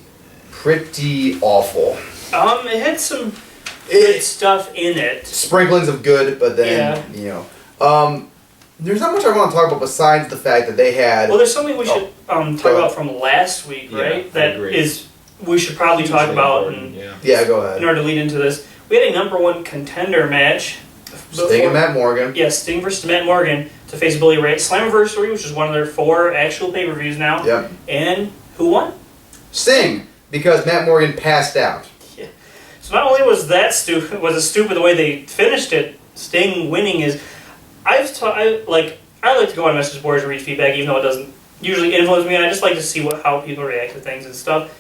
pretty awful. It had some good stuff in it. Sprinklings of good, but then there's not much I want to talk about besides the fact that they had. Well, there's something we should talk Go about from last week, Yeah, right? I that agree. is we should probably talk Hugely about important, yeah. Yeah, go in ahead. order to lead into this. We had a #1 contender match. Sting and Matt Morgan. Yeah, Sting versus Matt Morgan to face Billy Ray. Slammiversary, which is one of their 4 actual pay-per-views now. Yep. And who won? Sting, because Matt Morgan passed out. So not only was that stupid, was it stupid the way they finished it. Sting winning is, I like to go on message boards and read feedback, even though it doesn't usually influence me. I just like to see how people react to things and stuff.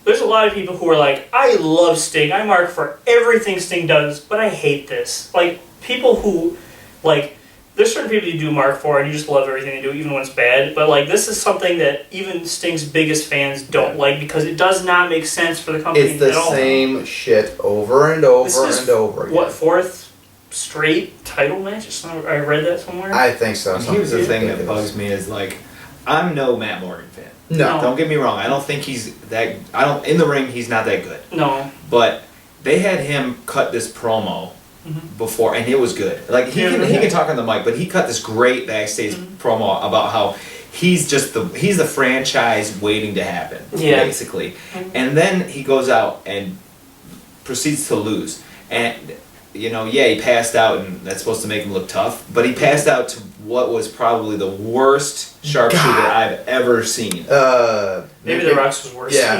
There's a lot of people who are like, I love Sting. I mark for everything Sting does, but I hate this. Like people who, like, there's certain people you do mark for and you just love everything they do, even when it's bad. But like this is something that even Sting's biggest fans don't like because it does not make sense for the company It's the at all. same shit over and over and over again. What, 4th straight title match? I read that somewhere. I think so. And here's the Something thing that ridiculous. bugs me is like, I'm no Matt Morgan fan. No. Don't get me wrong. I don't think he's that. In the ring, he's not that good. No. But they had him cut this promo before, and it was good. Like he can talk on the mic, but he cut this great backstage promo about how he's the franchise waiting to happen, basically. And then he goes out and proceeds to lose, and he passed out, and that's supposed to make him look tough, but he passed out to what was probably the worst sharpshooter I've ever seen. Maybe The Rock's was worse. Yeah,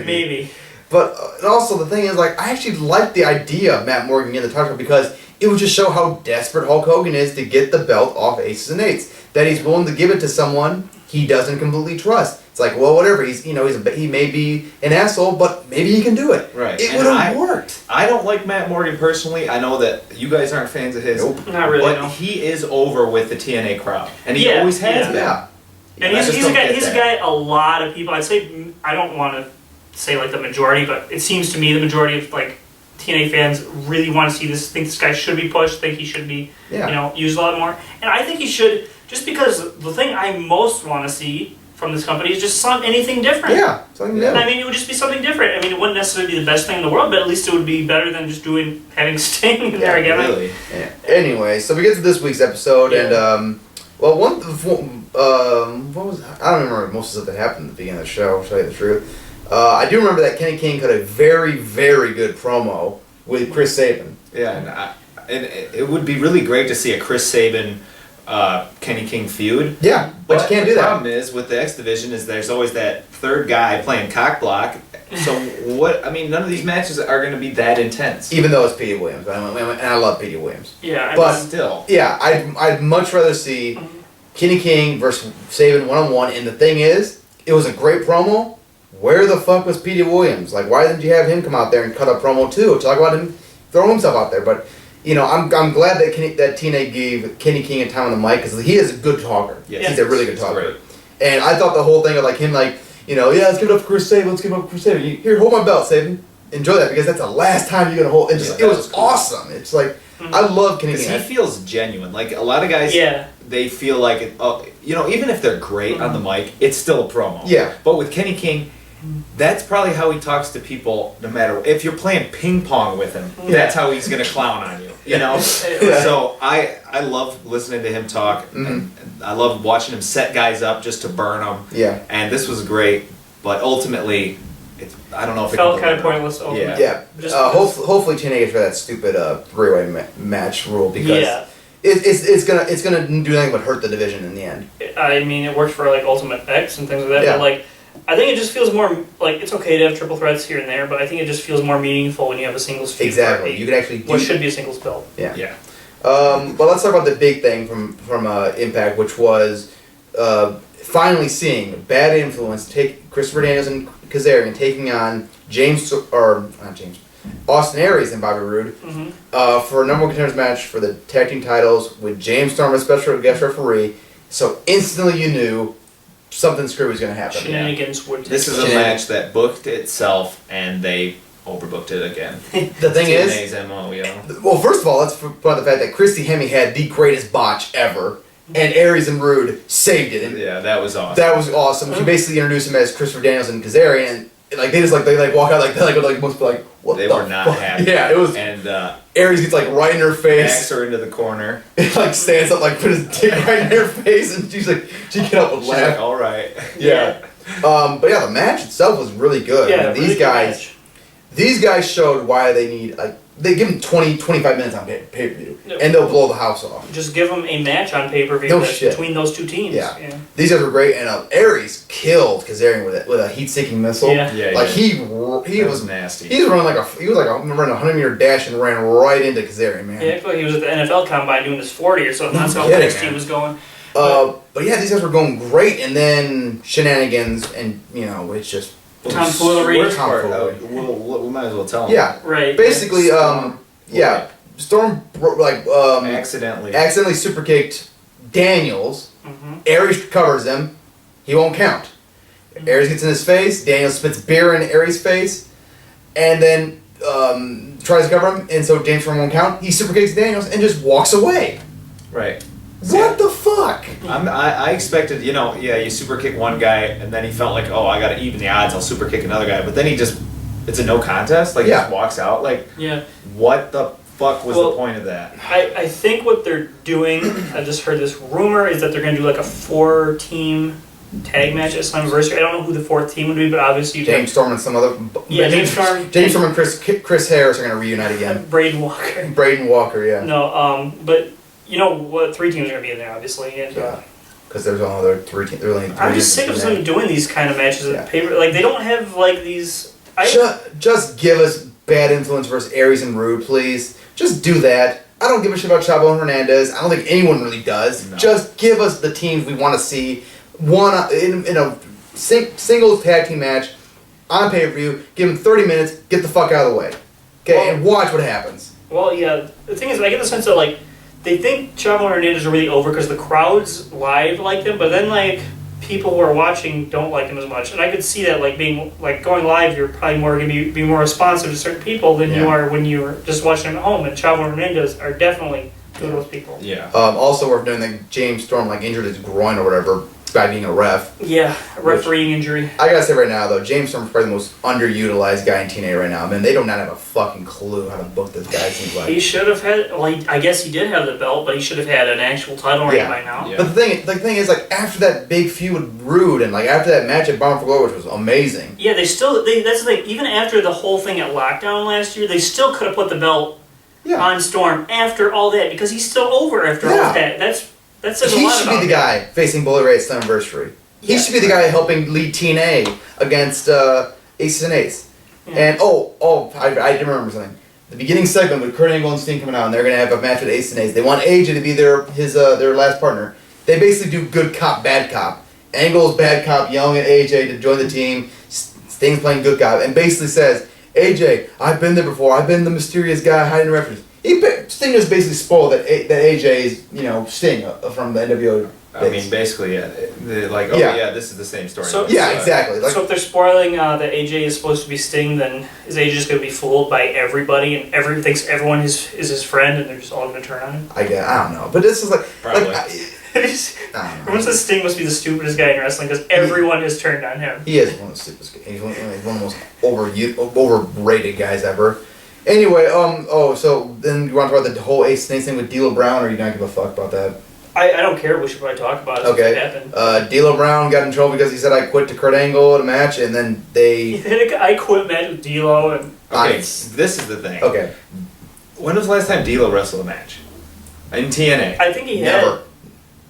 Maybe. But and also the thing is, like, I actually like the idea of Matt Morgan getting the title because it would just show how desperate Hulk Hogan is to get the belt off Aces and Eights. That he's willing to give it to someone he doesn't completely trust. It's like, well, whatever. He may be an asshole, but maybe he can do it. Right. It And would have worked. I don't like Matt Morgan personally. I know that you guys aren't fans of his. Nope. Not really, But no. he is over with the TNA crowd, and he always has been. Yeah. And I just he's a don't guy. get He's a that. guy. A lot of people. I'd say I don't want to say like the majority, but it seems to me the majority of like TNA fans really want to see this. Think this guy should be pushed. Think he should be, used a lot more. And I think he should. Just because the thing I most want to see from this company is just anything different. Yeah. Something new. I mean, it would just be something different. I mean, it wouldn't necessarily be the best thing in the world, but at least it would be better than just having Sting in there again. Really. Yeah. Anyway, so we get to this week's episode, and what was I don't remember most of the stuff that happened at the beginning of the show. To tell you the truth, I do remember that Kenny King cut a very, very good promo with Chris Sabin. Yeah, and it would be really great to see a Chris Sabin, Kenny King feud. Yeah, but you can't do The that. problem is with the X Division is there's always that third guy playing cock block. So none of these matches are going to be that intense. Even though it's Petey Williams, and I love Petey Williams. Yeah, But Still. yeah, I'd much rather see Kenny King versus Sabin 1-on-1. And the thing is, it was a great promo. Where the fuck was Petey Williams? Like, why didn't you have him come out there and cut a promo too? Talk about him, throw himself out there. But I'm glad that TNA gave Kenny King a time on the mic because he is a good talker. Yes. He's a really good It's talker. great. And I thought the whole thing of like him let's give it up for Chris Sabin. Let's give it up for Chris Sabin. Here, hold my belt, Sabin. Enjoy that because that's the last time you're gonna hold. It that was was cool. awesome. It's like I love Kenny Because King. he feels genuine. Like a lot of guys, they feel like even if they're great on the mic, it's still a promo. Yeah. But with Kenny King, that's probably how he talks to people. No matter if you're playing ping pong with him, that's how he's gonna clown on you. You know, so I love listening to him talk, and I love watching him set guys up just to burn them. Yeah. And this was great, but ultimately, I don't know if it felt can kind of deliver. pointless. Ultimately. Yeah. Hopefully TNA gets rid of that stupid three-way match rule because it's gonna do nothing but hurt the division in the end. I mean, it worked for like Ultimate X and things like that. Yeah. But like, I think it just feels more like it's okay to have triple threats here and there, but I think it just feels more meaningful when you have a singles feud. Exactly. You could actually do what should be a singles belt. Yeah. Yeah. But let's talk about the big thing from Impact, which was finally seeing Bad Influence take Christopher Daniels and Kazarian taking on Austin Aries and Bobby Roode for a number one contenders match for the tag team titles with James Storm as special guest referee. So instantly you knew something screwy was going to happen. Shenanigans would. This is a match that booked itself, and they overbooked it again. The thing is, TNA's MO, well, first of all, let's point out the fact that Christy Hemme had the greatest botch ever, and Aries and Roode saved it. And yeah, that was awesome. that was awesome. She basically introduced him as Christopher Daniels and Kazarian. Like they walk out like most be like what they the were not fuck? happy. Yeah, it was. And Aries gets like right in her backs face. her into the corner. It like stands up like put his dick right in her face, and she's like she get up and She's laugh. like, all right. Yeah. But yeah, the match itself was really good. Yeah, I mean, really these good guys. match. These guys showed why they need, like, they give them 20, 25 minutes on pay-per-view, Yep. and they'll blow the house off. Just give them a match on pay-per-view No that's shit. between those two teams. Yeah. These guys were great, and Aries killed Kazarian with a heat-seeking missile. Yeah. Yeah, Like, he That was nasty. He was running like a 100-meter dash and ran right into Kazarian, man. Yeah, I feel like he was at the NFL Combine doing his 40 or something. That's how kidding, NXT man. was going. But yeah, these guys were going great, and then shenanigans, and, you know, it's just... Tomfoolery. Worst part, Tomfoolery. we might as well tell them. Yeah. Right. Basically, Storm, accidentally super kicked Daniels. Aries covers him. He won't count. Aries gets in his face. Daniels spits beer in Aries' face, and then tries to cover him. And so James Storm won't count. He super kicks Daniels and just walks away. Right. What the fuck? I expected, you super kick one guy, and then he felt like, oh, I gotta even the odds, I'll super kick another guy. But then it's a no contest, like he just walks out. Like, what the fuck was the point of that? I think what they're doing, I just heard this rumor, is that they're going to do like a 4-team tag match at Slammiversary. I don't know who the 4th team would be, but obviously James Storm and some other... James Storm. James Storm and Chris Harris are going to reunite again. Braden Walker. Braden Walker, yeah. No, but you know what? 3 teams are going to be in there, obviously. And, because there's only other 3 teams. I'm just sick of them doing these kind of matches at paper. Like, they don't have, like, these... Just give us Bad Influence versus Aries and Roode, please. Just do that. I don't give a shit about Chavo and Hernandez. I don't think anyone really does. No. Just give us the teams we want to see. One in a singles tag team match on pay-per-view. Give them 30 minutes. Get the fuck out of the way. Okay, and watch what happens. Well, yeah. The thing is, I get the sense that, like, they think Chavo and Hernandez are really over because the crowds live like them, but then, like, people who are watching don't like them as much. And I could see that, like, being, like, going live, you're probably more going to be more responsive to certain people than you are when you're just watching them at home. And Chavo and Hernandez are definitely two of those people. Yeah. Also worth noting that James Storm, like, injured his groin or whatever by being a ref. Yeah, refereeing injury. I gotta say right now, though, James Storm's probably the most underutilized guy in TNA right now. Man, they do not have a fucking clue how to book this guy, seems like. He should have had, I guess he did have the belt, but he should have had an actual title reign by now. Yeah. But the thing is, like, after that big feud with Roode and, like, after that match at Bound for Glory, which was amazing. Yeah, that's the thing, even after the whole thing at Lockdown last year, they still could have put the belt on Storm after all that, because he's still over after all that. That says a lot about him. He should be the guy facing Bully Ray at Slammiversary. He should be the guy helping lead TNA against Aces and Eights. Yeah. And I did remember something. The beginning segment with Kurt Angle and Sting coming out, and they're gonna have a match with Aces and Eights. They want AJ to be their last partner. They basically do good cop, bad cop. Angle's bad cop yelling at AJ to join the team. Sting's playing good cop, and basically says, AJ, I've been there before. I've been the mysterious guy hiding reference. Sting just basically spoiled that AJ is, Sting from the NWO. I mean, basically, this is the same story. So, exactly. So if they're spoiling that AJ is supposed to be Sting, then is AJ just going to be fooled by everybody and thinks everyone is his friend, and they're just all going to turn on him? I don't know. But this is like... Probably. Everyone says Sting must be the stupidest guy in wrestling because everyone has turned on him. He is one of the stupidest guys. He's one of the most overrated guys ever. Anyway, so then you want to talk about the whole Ace Snake thing with D'Lo Brown, or you don't give a fuck about that? I don't care. We should probably talk about it. Okay. Since it happened. D'Lo Brown got in trouble because he said I quit to Kurt Angle at a match, and then they. I quit match with D'Lo and. Okay, this is the thing. Okay. When was the last time D'Lo wrestled a match? In TNA. I think he Never. had.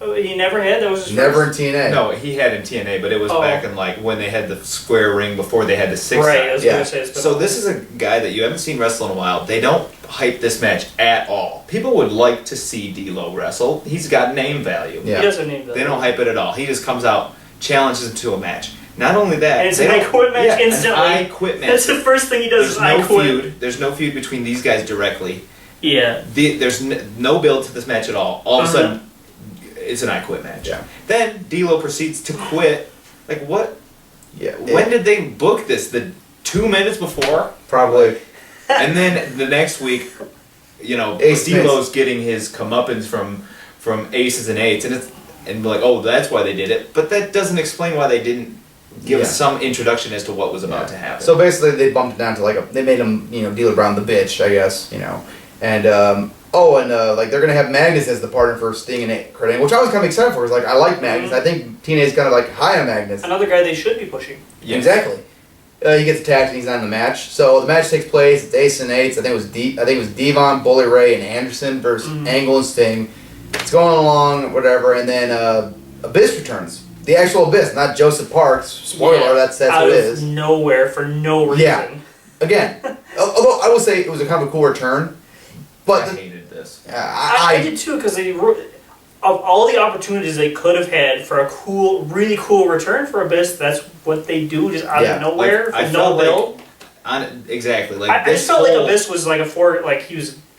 Oh, he never had. That was his Never first? in TNA. No, he had in TNA, but it was Oh. back in like when they had the square ring before they had the six. Right. side. I was Yeah. gonna say. It's been So this is a guy that you haven't seen wrestle in a while. They don't hype this match at all. People would like to see D'Lo wrestle. He's got name value. Yeah. He doesn't need that. They don't hype it at all. He just comes out, challenges him to a match. Not only that, And it's they an I don't- quit match yeah, instantly. An I quit match. That's the first thing he does. Is I quit. feud. There's no feud between these guys directly. Yeah. There's no build to this match at all. All of a Uh-huh. sudden, it's an I quit match. Yeah. Then D'Lo proceeds to quit. Like what? Yeah. When did they book this? The 2 minutes before? Probably. And then the next week, you know, Ace D'Lo's getting his comeuppance from aces and eights, and be like, oh, that's why they did it. But that doesn't explain why they didn't give us some introduction as to what was about to happen. So basically, they bumped it down to they made him, D'Lo Brown the bitch, I guess, and like they're gonna have Magnus as the partner for Sting and Kurt Angle, which I was kind of excited for. It's like I like Magnus. I think TNA's kind of like high on Magnus. Another guy they should be pushing. Yes. Exactly. He gets attacked and he's not in the match. So the match takes place. It's Ace and Eights. I think it was Devon, Bully Ray, and Anderson versus Angle and Sting. It's going along, whatever, and then Abyss returns. The actual Abyss, not Joseph Parks. Spoiler, that's out what it of is. nowhere for no reason. Yeah. Again, although I will say it was a kind of a cool return, but I hated this. I did too, because of all the opportunities they could have had for a really cool return for Abyss, that's what they do, just out of nowhere, I with no felt build. Exactly. Like I this just felt like whole- Abyss was like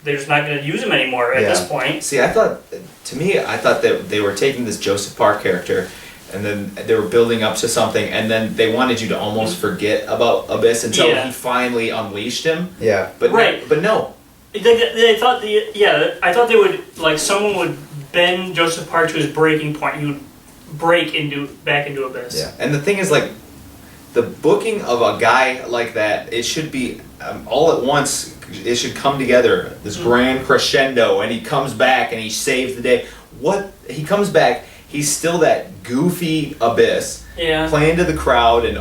they're just not going to use him anymore at this point. See, I thought that they were taking this Joseph Park character, and then they were building up to something, and then they wanted you to almost forget about Abyss until he finally unleashed him. Yeah. But Right. but no. They thought I thought they would, like, someone would bend Joseph Park to his breaking point. He would break back into Abyss. Yeah. And the thing is, like, the booking of a guy like that, it should be all at once. It should come together, this grand crescendo, and he comes back and he saves the day. What he comes back, he's still that goofy Abyss, playing to the crowd, and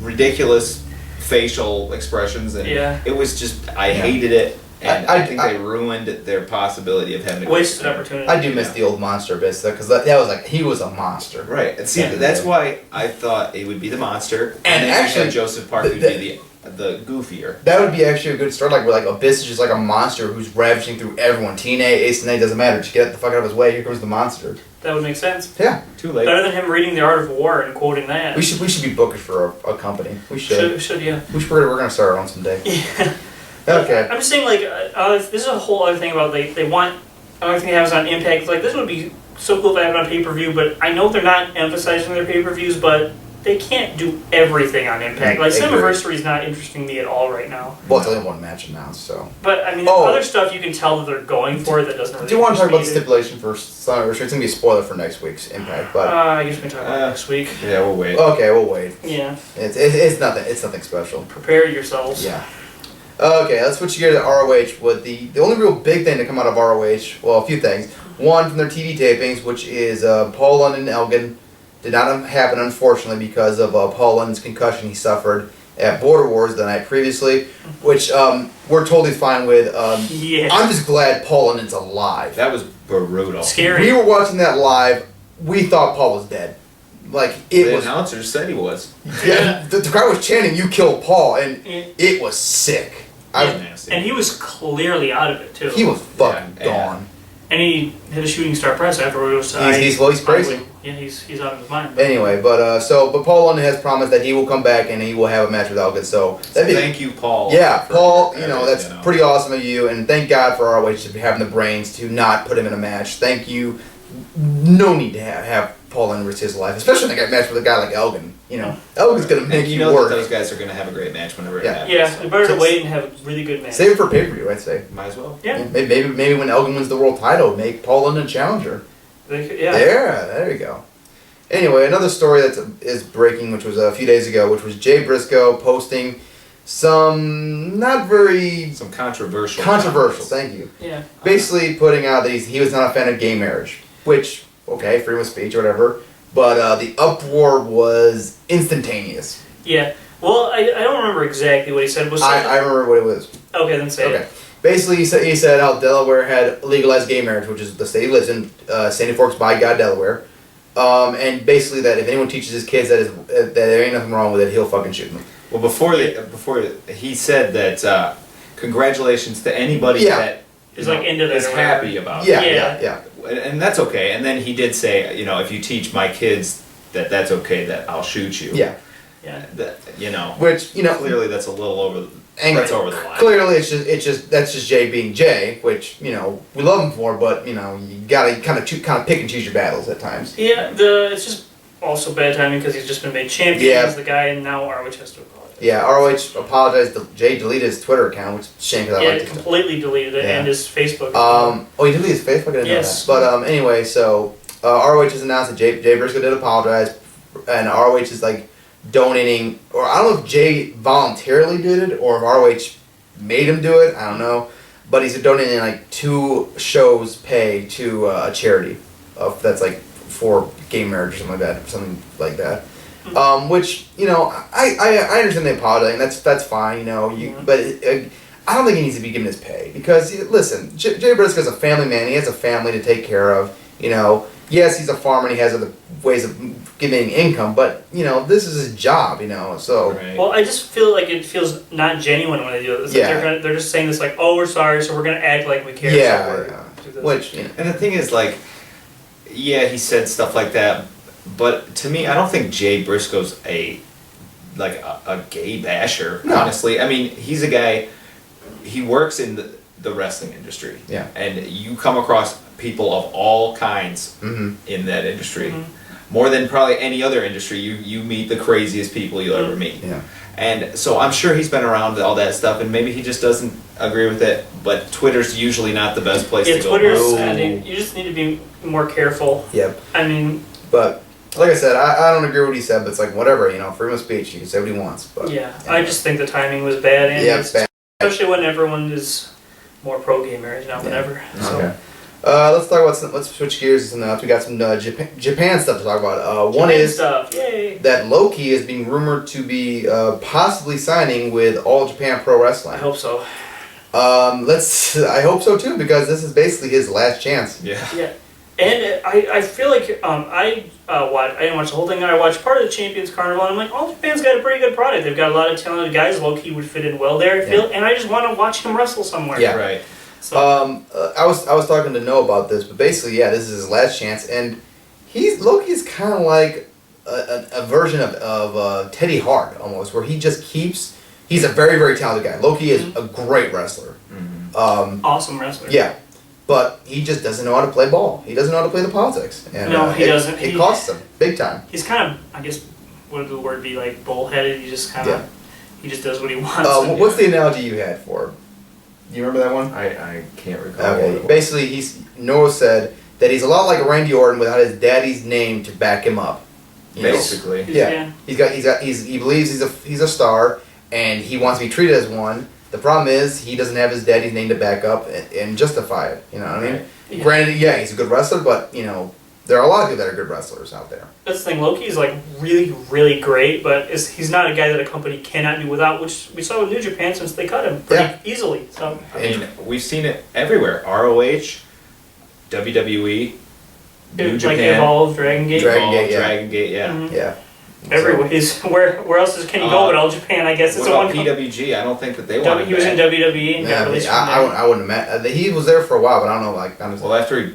ridiculous facial expressions, and it was just I hated it, and I think they ruined their possibility of having a wasted great opportunity. I do miss the old Monster Abyss, because that was like, he was a monster. Right, and see, that's why I thought it would be the monster, And then actually, you had Joseph Park would be the goofier. That would be actually a good story, like where like Abyss is just like a monster who's ravaging through everyone. TNA, Ace and A, doesn't matter. Just get the fuck out of his way. Here comes the monster. That would make sense. Yeah. Too late. Better than him reading The Art of War and quoting that. We should be bookers for a company. We should. Should yeah. We're gonna start our own someday. Yeah. Okay. I'm just saying, like, this is a whole other thing about they want. Another thing they have is on Impact. It's like, this would be so cool if they have it on pay-per-view, but I know they're not emphasizing their pay-per-views, but they can't do everything on Impact. Like, Slammiversary is not interesting me at all right now. Well, it's only one match announced, so. But, I mean, there's other stuff you can tell that they're going for that doesn't really Do you want to talk about the interest me stipulation for Slammiversary? It's gonna be a spoiler for next week's Impact, but. I guess we can talk about it next week. Yeah, we'll wait. Okay, we'll wait. Yeah. It's nothing. It's nothing special. Prepare yourselves. Yeah. Okay, let's switch gears to ROH with the only real big thing to come out of ROH, well, a few things. One, from their TV tapings, which is Paul London and Elgin. Did not happen, unfortunately, because of Paul London's concussion he suffered at Border Wars the night previously, which we're totally fine with. Yeah. I'm just glad Paul London's alive. That was brutal. Scary. We were watching that live. We thought Paul was dead. Like, it The was... announcer said he was. Yeah, the crowd was chanting, "You killed Paul," and it was sick. Nasty. And he was clearly out of it, too. He was fucking gone. And he had a shooting star press afterwards. He's crazy. Yeah, he's out of his mind. Anyway, but Paul London has promised that he will come back and he will have a match with Elgin. So thank you, Paul. Yeah, Paul. That's pretty awesome of you, and thank God for ROH to having the brains to not put him in a match. Thank you. No need to have Paul London risk his life, especially in a match with a guy like Elgin. Elgin's gonna make you work. That those guys are gonna have a great match whenever it happens. Yeah, they're better to wait and have a really good match. Save it for pay-per-view, I'd say. Might as well. Yeah. Maybe when Elgin wins the world title, make Paul London challenger. Yeah. There you go. Anyway, another story that is breaking, which was a few days ago, which was Jay Briscoe posting some not very Some controversial. controversial. comments. Thank you. Yeah. Basically, putting out that he was not a fan of gay marriage, which okay, freedom of speech or whatever. But the uproar was instantaneous. Yeah. Well, I don't remember exactly what he said. Was I remember what it was. okay, then say Okay. it. Basically, he said how Delaware had legalized gay marriage, which is the state he lives in, Sandy Forks by God, Delaware. And basically that if anyone teaches his kids that there ain't nothing wrong with it, he'll fucking shoot them. Well, before he said that, congratulations to anybody Yeah. that Is like into that is or whatever. happy about Yeah, it. yeah. And that's okay. And then he did say, if you teach my kids that that's okay, that I'll shoot you. Yeah. Yeah. That, Which, clearly that's a little over. And That's over the line. Clearly, that's just Jay being Jay, which we love him for, but you gotta kind of pick and choose your battles at times. Yeah. It's just also bad timing because he's just been made champion. Yeah. He's the guy, and now ROH has to apologize. Yeah, ROH apologized. Jay deleted his Twitter account, which is a shame because I Yeah, liked it. completely deleted it Yeah. and his Facebook. He deleted his Facebook. I didn't Yes. know that. But anyway, so ROH has announced that Jay Briscoe did apologize, and ROH is like donating, or I don't know if Jay voluntarily did it or if ROH made him do it. I don't know, but he's donating like 2 shows pay to a charity that's like for gay marriage or something like that. Which I understand they apologize, and that's fine. But I don't think he needs to be given his pay because listen, Jay Briscoe's a family man. He has a family to take care of. Yes, he's a farmer and he has other ways of giving income, but this is his job. So. Right. Well, I just feel like it feels not genuine when they do it. It's like Yeah. they're just saying this like, oh, we're sorry, so we're gonna act like we care. Yeah, so we're yeah. do this. Which And the thing is, like, yeah, he said stuff like that, but to me, I don't think Jay Briscoe's a gay basher. No. Honestly, I mean, he's a guy. He works in the wrestling industry. Yeah. And you come across people of all kinds Mhm. in that industry, more than probably any other industry. You meet the craziest people you'll ever meet. Yeah. And so I'm sure he's been around all that stuff, and maybe he just doesn't agree with it. But Twitter's usually not the best place Yeah, to go. Twitter's. Oh. You just need to be more careful. Yep. I mean, But like I said, I don't agree with what he said, but it's like whatever, freedom of speech. He can say what he wants. But yeah, I just think the timing was bad, and yeah, it's bad. especially when everyone is more pro gay marriage now than ever. So. Okay. Let's talk about let's switch gears to something else. We got some Japan stuff to talk about. One Japan is stuff. Yay! that Loki is being rumored to be possibly signing with All Japan Pro Wrestling. I hope so. I hope so too, because this is basically his last chance. Yeah. Yeah, and I feel like I didn't watch the whole thing. I watched part of the Champions Carnival, and I'm like, All Japan's got a pretty good product. They've got a lot of talented guys. Low-key would fit in well there. And I just want to watch him wrestle somewhere. Yeah. Right. So, I was talking to Noah about this, but basically, yeah, this is his last chance, and Loki's kind of like a version of Teddy Hart almost, where he just keeps. He's a very, very talented guy. Loki is a great wrestler. awesome wrestler. Yeah, but he just doesn't know how to play ball. He doesn't know how to play the politics. And, No, he doesn't. It costs him big time. He's kind of, I guess, what would the word be, like bullheaded. He just kind of, he just does what he wants. to do. What's the analogy you had for him? Do you remember that one? I can't recall. Okay. Basically, Noah said that he's a lot like Randy Orton without his daddy's name to back him up. Basically. Yeah. He believes he's a star and he wants to be treated as one. The problem is he doesn't have his daddy's name to back up and justify it. You know what I mean? Right. Yeah. Granted, yeah, he's a good wrestler, but there are a lot of people that are good wrestlers out there. That's the thing. Loki's like really, really great, but he's not a guy that a company cannot do without, which we saw with New Japan since they cut him pretty easily. So I mean, we've seen it everywhere. ROH, WWE, New like Japan, Evolve, Dragon Gate, Dragon Gate, yeah. Dragon Gate, yeah. Mhm. Yeah. everywhere. Where else can you go but All Japan? I guess it's What a about one. PWG? I don't think that they wanted He was in back. WWE and got released from there. I wouldn't have met. He was there for a while, but I don't know. Like, honestly. Well, after he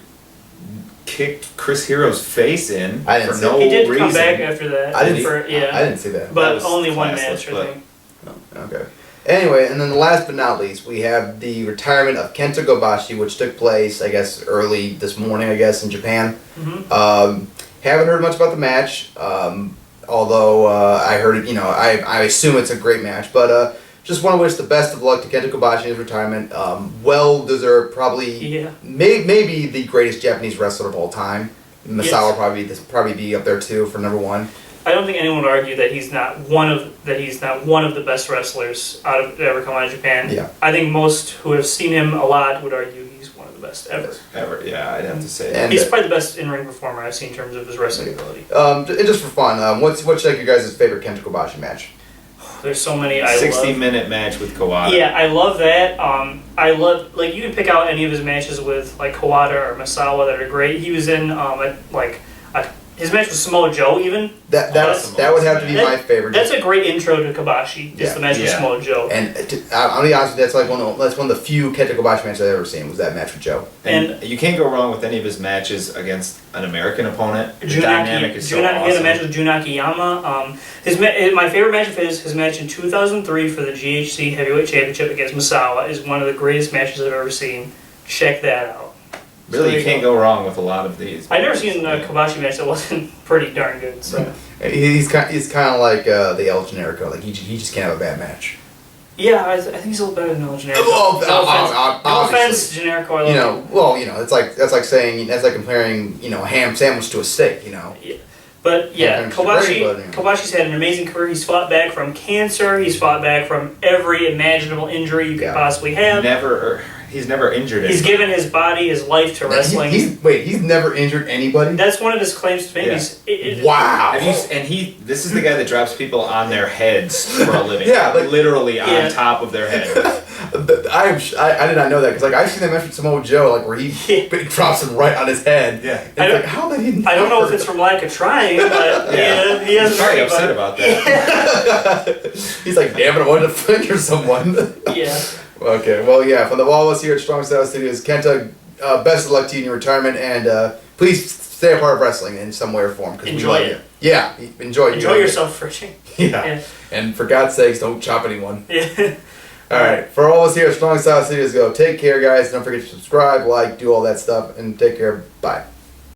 kicked Chris Hero's face in I didn't for see no He did reason. come back after that. I didn't- For, yeah, I didn't see that. but That was only one classless, match, I but- think. Okay. Anyway, and then last but not least, we have the retirement of Kenta Kobashi, which took place, I guess, early this morning, I guess, in Japan. Mm-hmm. Haven't heard much about the match, although I heard, I assume it's a great match. But just want to wish the best of luck to Kenta Kobashi in his retirement. Well deserved, probably, Yeah. maybe the greatest Japanese wrestler of all time. Misawa Yes. will probably be up there too for number one. I don't think anyone would argue that he's not one of the best wrestlers out of ever come out of Japan. Yeah. I think most who have seen him a lot would argue he's one of the best ever. Ever, yeah, I'd have to say. And He's probably the best in-ring performer I've seen in terms of his wrestling ability. and just for fun, what's like your guys' favorite Kenta Kobashi match? There's so many 60-minute match with Kawada. Yeah, I love that. I love, like, you can pick out any of his matches with, like, Kawada or Misawa that are great. He was in, his match with Samoa Joe, even. That would have to be my favorite. That's a great intro to Kobashi, Yeah. the match with Samoa Joe. And I'll be honest with you, that's one of the few Kenta Kobashi matches I've ever seen, was that match with Joe. And you can't go wrong with any of his matches against an American opponent. The dynamic is so He awesome. had a match with Jun Akiyama. My favorite match of his match in 2003 for the GHC Heavyweight Championship against Misawa is one of the greatest matches I've ever seen. Check that out. Really, you can't go wrong with a lot of these. I've never seen a Kobashi match that wasn't pretty darn good. So. He's kind of like the El Generico. Like he just can't have a bad match. Yeah, I think he's a little better than El Generico. No offense, Generico. I love him. That's like comparing a ham sandwich to a steak. Yeah. But yeah, Kobashi's had an amazing career. He's fought back from cancer. He's fought back from every imaginable injury you could possibly have. He's never injured. He's given his body, his life to wrestling. He's never injured anybody? That's one of his claims to fame. Yeah. Wow. This is the guy that drops people on their heads for a living. Yeah, literally on top of their head. I did not know that, because I've seen that match with Samoa Joe, where he drops him right on his head. Yeah. I don't know if it's from lack of trying, but he hasn't. He's probably upset about that. He's like, damn it, I wanted to finger someone. Yeah. Okay, well, yeah, from all of us here at Strong Style Studios, Kenta, best of luck to you in your retirement, and please stay a part of wrestling in some way or form. Enjoy it. Yeah, enjoy yourself for a change. Yeah. And for God's sakes, don't chop anyone. Yeah. Alright, for all of us here at Strong Style Studios, take care, guys. Don't forget to subscribe, like, do all that stuff, and take care. Bye.